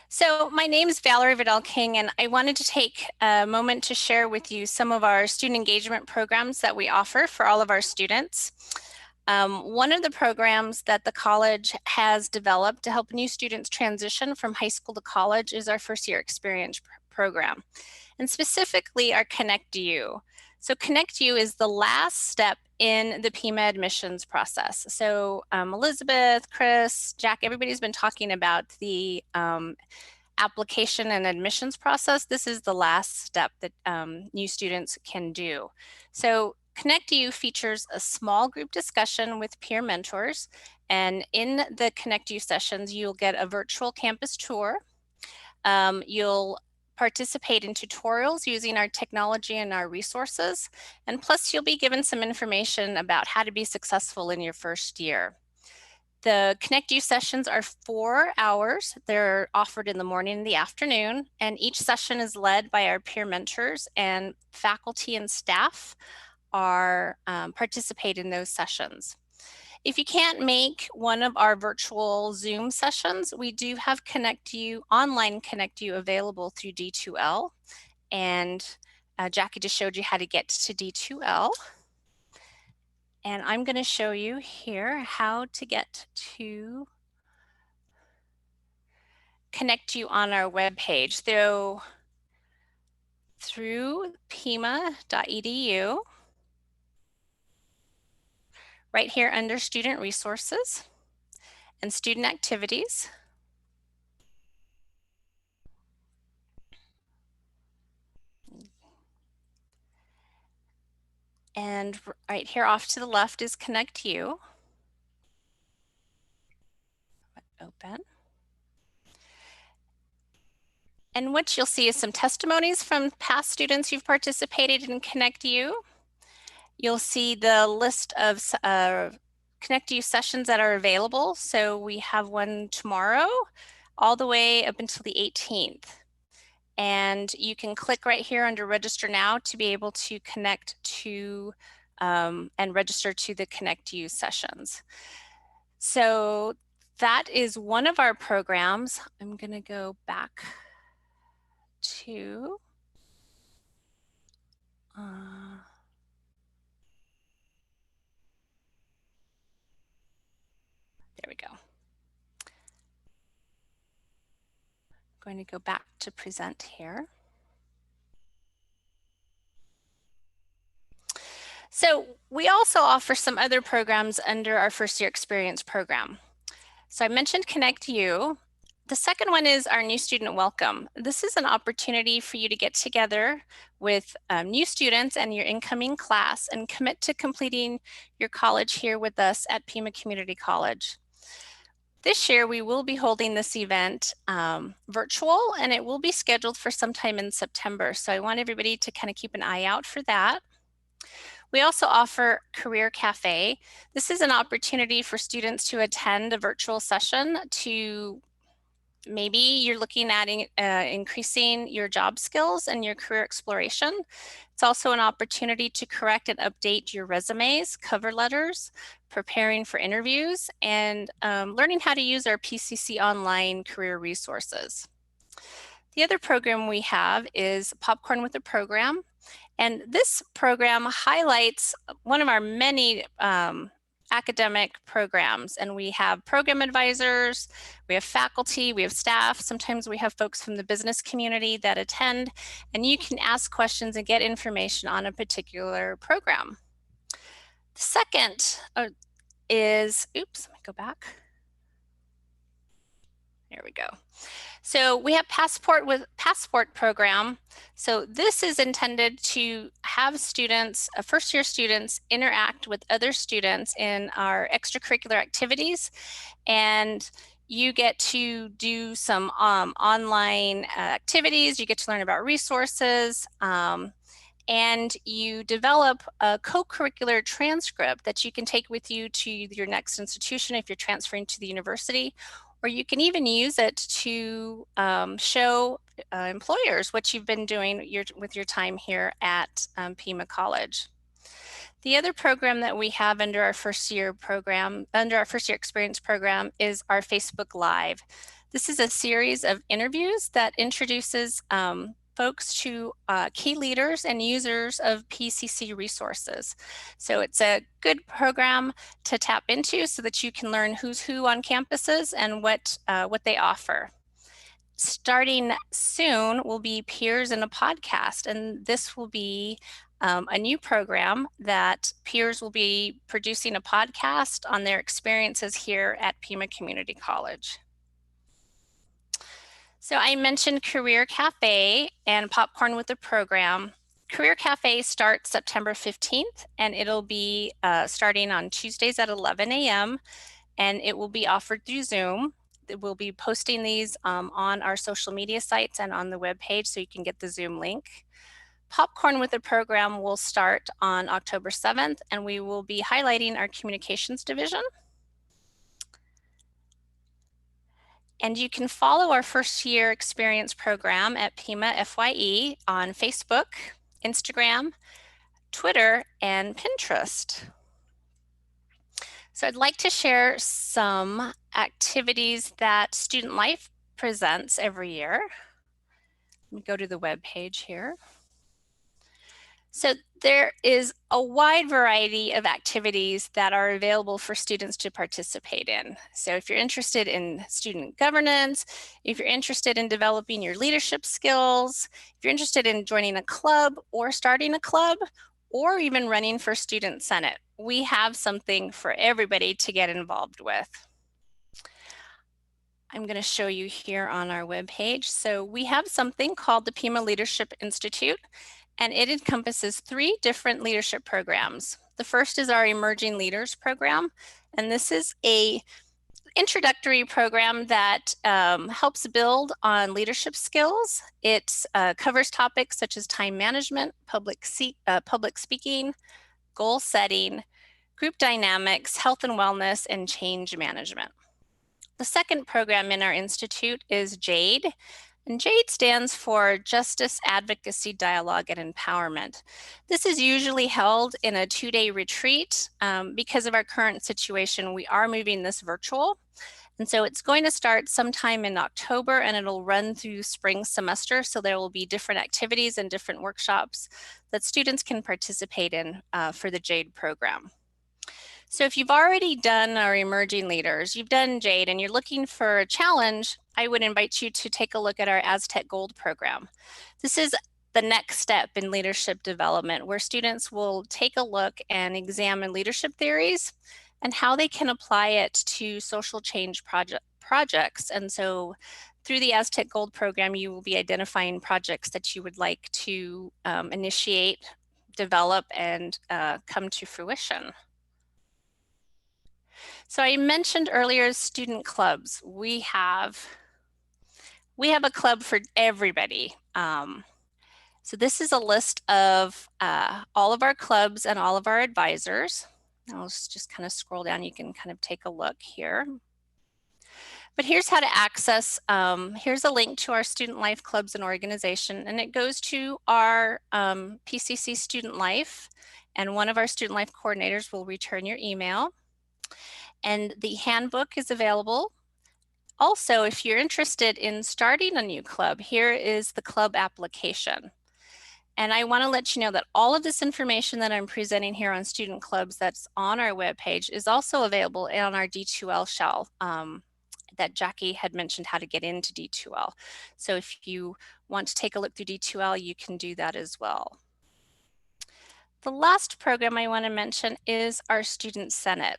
So my name is Valerie Vidal-King, and I wanted to take a moment to share with you some of our student engagement programs that we offer for all of our students. One of the programs that the college has developed to help new students transition from high school to college is our first year experience program, and specifically our Connect You. So Connect You is the last step in the Pima admissions process. So Elizabeth, Chris, Jack, everybody's been talking about the application and admissions process. This is the last step that new students can do. So Connect You features a small group discussion with peer mentors. And in the Connect You sessions, you'll get a virtual campus tour. You'll participate in tutorials using our technology and our resources. And plus you'll be given some information about how to be successful in your first year. The Connect You sessions are 4 hours. They're offered in the morning and the afternoon, and each session is led by our peer mentors, and faculty and staff are participate in those sessions. If you can't make one of our virtual Zoom sessions, we do have Connect You, online Connect You available through D2L. And Jackie just showed you how to get to D2L. And I'm going to show you here how to get to connect you on our webpage through pima.edu, right here under Student Resources and Student Activities. And right here off to the left is Connect You. Open. And what you'll see is some testimonies from past students who've participated in Connect You. You'll see the list of Connect You sessions that are available. So we have one tomorrow all the way up until the 18th. And you can click right here under Register Now to be able to connect to and register to the Connect You sessions. So that is one of our programs. I'm going to go back to there we go. I'm going to go back to present here. So we also offer some other programs under our first year experience program. So I mentioned Connect You. The second one is our new student welcome. This is an opportunity for you to get together with new students and your incoming class and commit to completing your college here with us at Pima Community College. This year, we will be holding this event virtual, and it will be scheduled for sometime in September. So I want everybody to kind of keep an eye out for that. We also offer Career Cafe. This is an opportunity for students to attend a virtual session to maybe you're looking at increasing your job skills and your career exploration. It's also an opportunity to correct and update your resumes, cover letters, preparing for interviews, and learning how to use our PCC online career resources. The other program we have is Popcorn with a Program. And this program highlights one of our many academic programs. And we have program advisors, we have faculty, we have staff. Sometimes we have folks from the business community that attend, and you can ask questions and get information on a particular program. The second is, oops, let me go back. There we go. So we have Passport program. So this is intended to have students, first year students, interact with other students in our extracurricular activities, and you get to do some online activities. You get to learn about resources, and you develop a co-curricular transcript that you can take with you to your next institution if you're transferring to the university. Or you can even use it to show employers what you've been doing with your time here at Pima College. The other program that we have under our first year experience program is our Facebook Live. This is a series of interviews that introduces folks to key leaders and users of PCC resources. So it's a good program to tap into so that you can learn who's who on campuses and what they offer. Starting soon will be Peers in a Podcast, and this will be a new program that peers will be producing a podcast on their experiences here at Pima Community College. So I mentioned Career Cafe and Popcorn with a Program. Career Cafe starts September 15th, and it'll be starting on Tuesdays at 11 a.m., and it will be offered through Zoom. We'll be posting these on our social media sites and on the webpage, so you can get the Zoom link. Popcorn with a Program will start on October 7th, and we will be highlighting our communications division. And you can follow our first year experience program at Pima FYE on Facebook, Instagram, Twitter, and Pinterest. So I'd like to share some activities that Student Life presents every year. Let me go to the web page here. So there is a wide variety of activities that are available for students to participate in. So if you're interested in student governance, if you're interested in developing your leadership skills, if you're interested in joining a club or starting a club, or even running for Student Senate, we have something for everybody to get involved with. I'm going to show you here on our webpage. So we have something called the Pima Leadership Institute, and it encompasses 3 different leadership programs. The first is our Emerging Leaders program, and this is a introductory program that helps build on leadership skills. It covers topics such as time management, public speaking, goal setting, group dynamics, health and wellness, and change management. The second program in our institute is JADE, and JADE stands for Justice, Advocacy, Dialogue, and Empowerment. This is usually held in a 2-day retreat. Because of our current situation, we are moving this virtual. And so it's going to start sometime in October, and it'll run through spring semester. So there will be different activities and different workshops that students can participate in for the JADE program. So if you've already done our Emerging Leaders, you've done JADE, and you're looking for a challenge, I would invite you to take a look at our Aztec Gold program. This is the next step in leadership development, where students will take a look and examine leadership theories and how they can apply it to social change projects. And so through the Aztec Gold program, you will be identifying projects that you would like to initiate, develop, and come to fruition. So I mentioned earlier student clubs. We have a club for everybody. So this is a list of all of our clubs and all of our advisors. I'll just kind of scroll down. You can kind of take a look here. But here's how to access. Here's a link to our Student Life clubs and organization, and it goes to our PCC Student Life, and one of our Student Life coordinators will return your email. And the handbook is available. Also, if you're interested in starting a new club, here is the club application. And I want to let you know that all of this information that I'm presenting here on student clubs that's on our webpage is also available on our D2L shell that Jackie had mentioned how to get into D2L. So if you want to take a look through D2L, you can do that as well. The last program I want to mention is our Student Senate.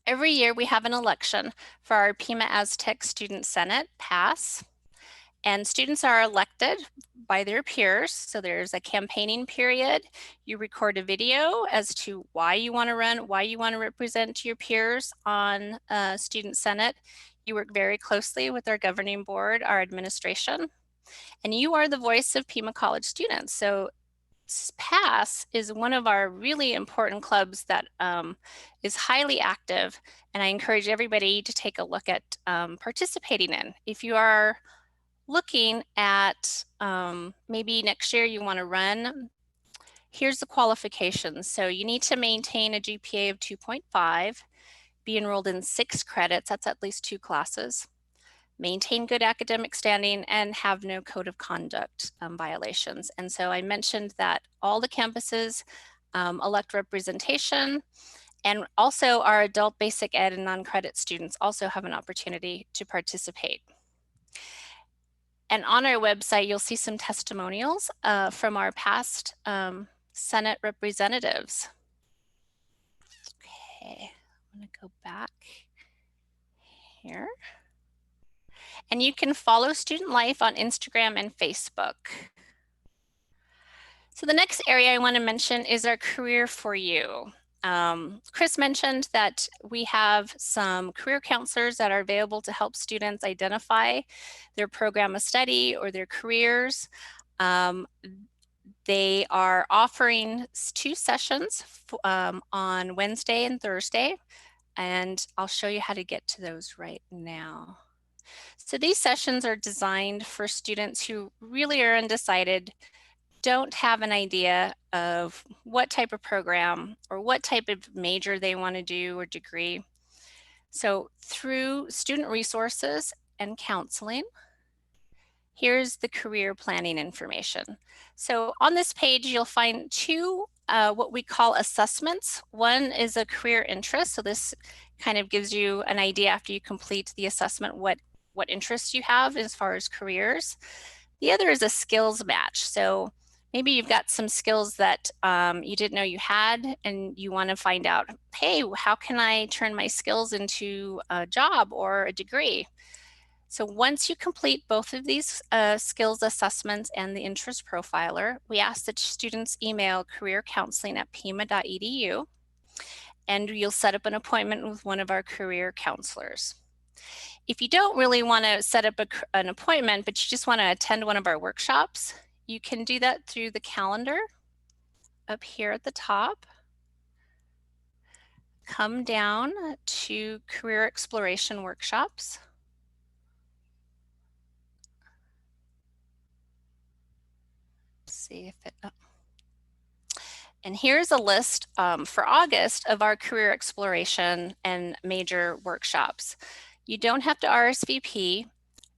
Every year we have an election for our Pima Aztec Student Senate, PASS, and students are elected by their peers. So there's a campaigning period. You record a video as to why you want to run, why you want to represent your peers on Student Senate. You work very closely with our governing board, our administration, and you are the voice of Pima College students. So PASS is one of our really important clubs that is highly active, and I encourage everybody to take a look at participating in. If you are looking at maybe next year you want to run, here's the qualifications. So you need to maintain a GPA of 2.5, be enrolled in 6 credits, that's at least 2 classes, maintain good academic standing, and have no code of conduct violations. And so I mentioned that all the campuses elect representation, and also our adult basic ed and non-credit students also have an opportunity to participate. And on our website, you'll see some testimonials from our past Senate representatives. Okay, I'm gonna go back here. And you can follow Student Life on Instagram and Facebook. So the next area I want to mention is our Career for You. Chris mentioned that we have some career counselors that are available to help students identify their program of study or their careers. They are offering 2 sessions on Wednesday and Thursday, and I'll show you how to get to those right now. So these sessions are designed for students who really are undecided, don't have an idea of what type of program or what type of major they want to do or degree. So through student resources and counseling, here's the career planning information. So on this page, you'll find two what we call assessments. One is a career interest. So this kind of gives you an idea after you complete the assessment what interests you have as far as careers. The other is a skills match. So maybe you've got some skills that you didn't know you had, and you want to find out, hey, how can I turn my skills into a job or a degree? So once you complete both of these skills assessments and the interest profiler, we ask that students email careercounseling@pima.edu, and you'll set up an appointment with one of our career counselors. If you don't really want to set up an appointment, but you just want to attend one of our workshops, you can do that through the calendar up here at the top. Come down to Career Exploration Workshops. See if it, oh. And here's a list for August of our career exploration and major workshops. You don't have to RSVP.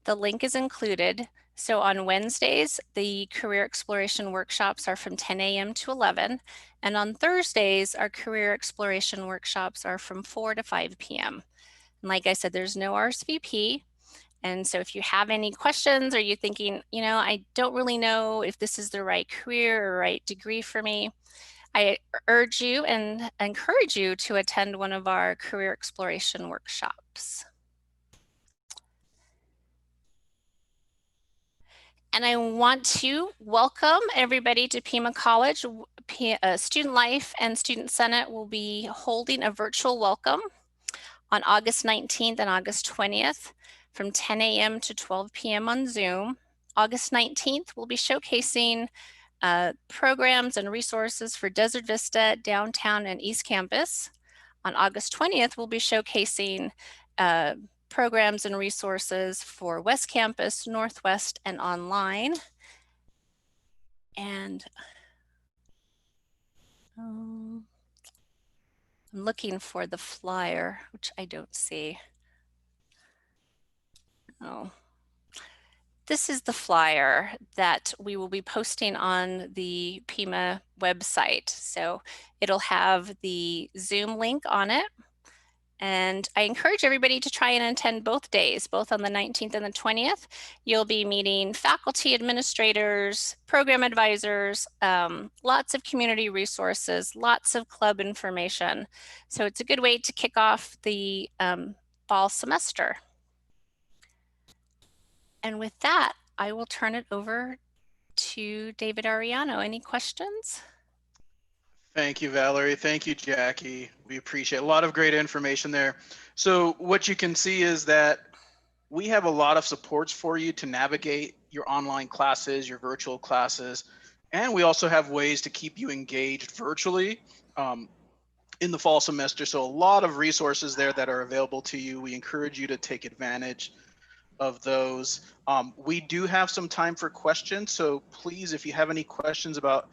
The link is included. So on Wednesdays, the career exploration workshops are from 10 a.m. to 11. And on Thursdays, our career exploration workshops are from 4 to 5 p.m. And like I said, there's no RSVP. And so if you have any questions, or you're thinking, you know, I don't really know if this is the right career or right degree for me, I urge you and encourage you to attend one of our career exploration workshops. And I want to welcome everybody to Pima College. Student Life and Student Senate will be holding a virtual welcome on August 19th and August 20th from 10 a.m. to 12 p.m. on Zoom. August 19th, we'll be showcasing programs and resources for Desert Vista, Downtown, and East Campus. On August 20th, we'll be showcasing programs and resources for West Campus, Northwest, and online. And I'm looking for the flyer, which I don't see. Oh. This is the flyer that we will be posting on the Pima website. So it'll have the Zoom link on it. And I encourage everybody to try and attend both days, both on the 19th and the 20th. You'll be meeting faculty, administrators, program advisors, lots of community resources, lots of club information. So it's a good way to kick off the fall semester. And with that, I will turn it over to David Ariano. Any questions? Thank you, Valerie. Thank you, Jackie. We appreciate a lot of great information there. So what you can see is that we have a lot of supports for you to navigate your online classes, your virtual classes, and we also have ways to keep you engaged virtually in the fall semester. So a lot of resources there that are available to you. We encourage you to take advantage of those. We do have some time for questions. So please, if you have any questions about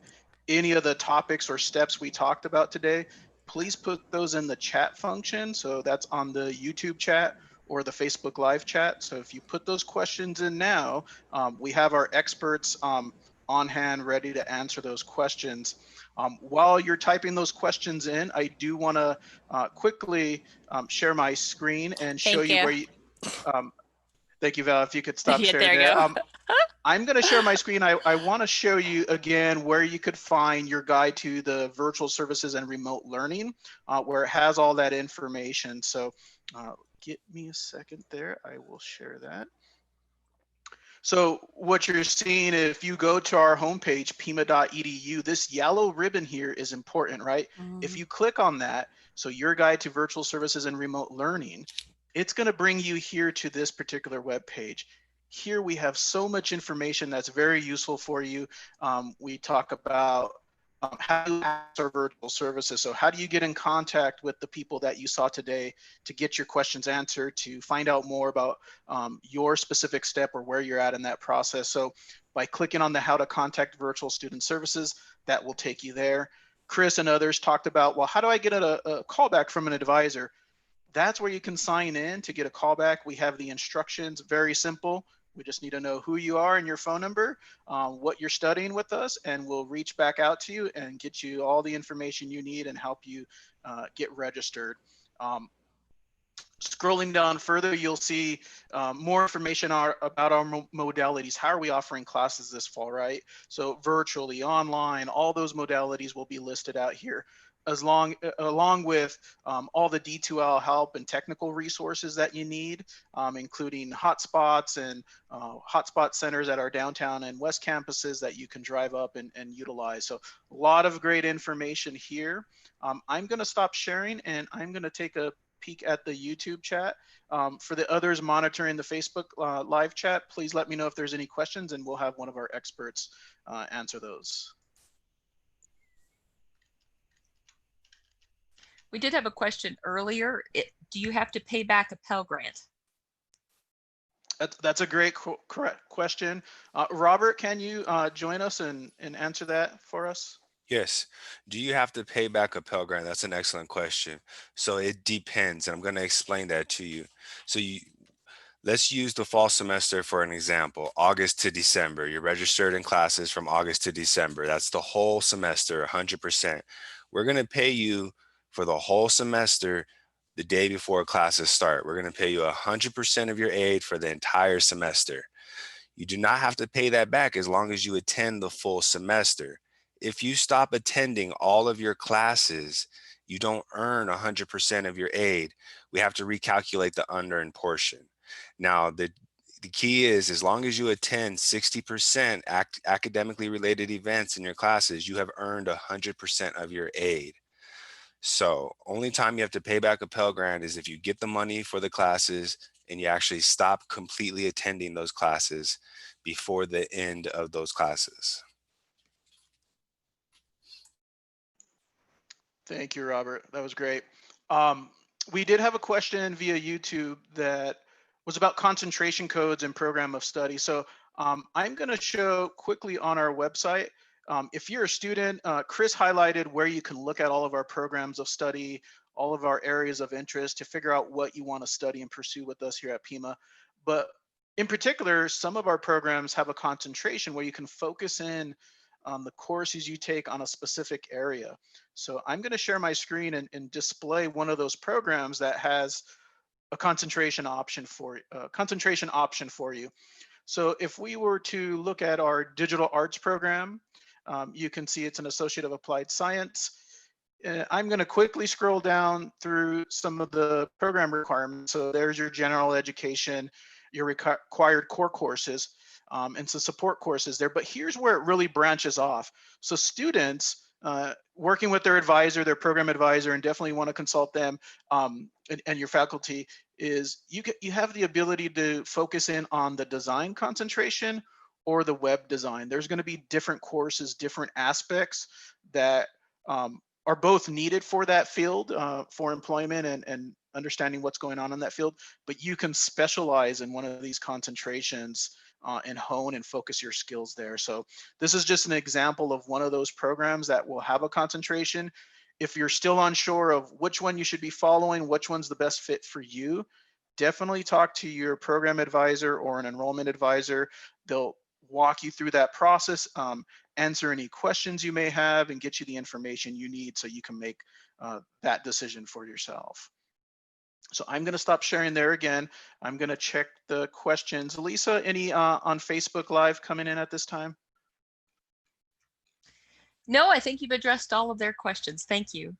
any of the topics or steps we talked about today, please put those in the chat function. So that's on the YouTube chat or the Facebook Live chat. So if you put those questions in now, we have our experts on hand ready to answer those questions. While you're typing those questions in, I do want to quickly share my screen and show you where you, thank you, Val, if you could stop sharing there. I'm going to share my screen. I want to show you again where you could find your guide to the virtual services and remote learning, where it has all that information. So give me a second there. I will share that. So what you're seeing, if you go to our homepage, pima.edu, this yellow ribbon here is important, right? If you click on that, so your guide to virtual services and remote learning, it's going to bring you here to this particular web page. Here we have so much information that's very useful for you. We talk about how to access our virtual services. So how do you get in contact with the people that you saw today to get your questions answered, to find out more about your specific step or where you're at in that process. So by clicking on the how to contact virtual student services, that will take you there. Chris and others talked about, well, how do I get a callback from an advisor? That's where you can sign in to get a callback. We have the instructions, very simple. We just need to know who you are and your phone number, what you're studying with us, and we'll reach back out to you and get you all the information you need and help you get registered. Scrolling down further, you'll see more information about our modalities. How are we offering classes this fall, right? So virtually, online, all those modalities will be listed out here, along with all the D2L help and technical resources that you need, including hotspots and hotspot centers at our downtown and west campuses that you can drive up and utilize. So a lot of great information here. I'm going to stop sharing and I'm going to take a peek at the YouTube chat. For the others monitoring the Facebook live chat, please let me know if there's any questions and we'll have one of our experts answer those. We did have a question earlier. Do you have to pay back a Pell Grant? That's a great question. Robert, can you join us and answer that for us? Yes. Do you have to pay back a Pell Grant? That's an excellent question. So it depends, and I'm going to explain that to you. So let's use the fall semester for an example. August to December. You're registered in classes from August to December. That's the whole semester, 100%. We're going to pay you for the whole semester the day before classes start. We're going to pay you 100% of your aid for the entire semester. You do not have to pay that back as long as you attend the full semester. If you stop attending all of your classes, you don't earn 100% of your aid. We have to recalculate the unearned portion. Now, the key is as long as you attend 60% academically related events in your classes, you have earned 100% of your aid. So only time you have to pay back a Pell Grant is if you get the money for the classes and you actually stop completely attending those classes before the end of those classes. Thank you, Robert. That was great. We did have a question via YouTube that was about concentration codes and program of study. So I'm going to show quickly on our website. If you're a student, Chris highlighted where you can look at all of our programs of study, all of our areas of interest to figure out what you want to study and pursue with us here at Pima. But in particular, some of our programs have a concentration where you can focus in on the courses you take on a specific area. So I'm going to share my screen and display one of those programs that has a concentration option for you. So if we were to look at our digital arts program, you can see it's an Associate of Applied Science. I'm going to quickly scroll down through some of the program requirements. So there's your general education, your required core courses, and some support courses there. But here's where it really branches off. So students working with their advisor, their program advisor, and definitely want to consult them and your faculty, is you have the ability to focus in on the design concentration or the web design. There's going to be different courses, different aspects that are both needed for that field, for employment and understanding what's going on in that field, but you can specialize in one of these concentrations and hone and focus your skills there. So this is just an example of one of those programs that will have a concentration. If you're still unsure of which one you should be following, which one's the best fit for you, definitely talk to your program advisor or an enrollment advisor. They'll walk you through that process, answer any questions you may have, and get you the information you need so you can make that decision for yourself. So I'm going to stop sharing there again. I'm going to check the questions. Lisa, any on Facebook Live coming in at this time? No, I think you've addressed all of their questions. Thank you.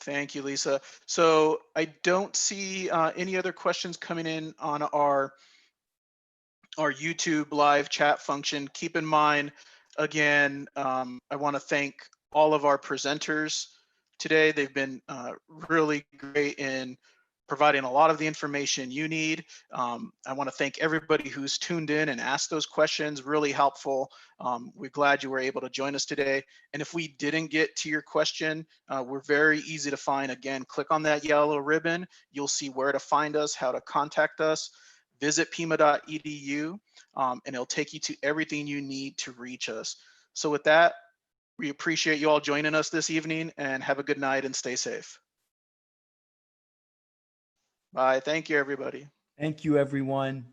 Thank you, Lisa. So I don't see any other questions coming in on our YouTube live chat function. Keep in mind, again, I want to thank all of our presenters today. They've been really great in providing a lot of the information you need. I want to thank everybody who's tuned in and asked those questions, really helpful. We're glad you were able to join us today. And if we didn't get to your question, we're very easy to find. Again, click on that yellow ribbon. You'll see where to find us, how to contact us. Visit pima.edu, and it'll take you to everything you need to reach us. So with that, we appreciate you all joining us this evening, and have a good night and stay safe. Bye. Thank you, everybody. Thank you, everyone.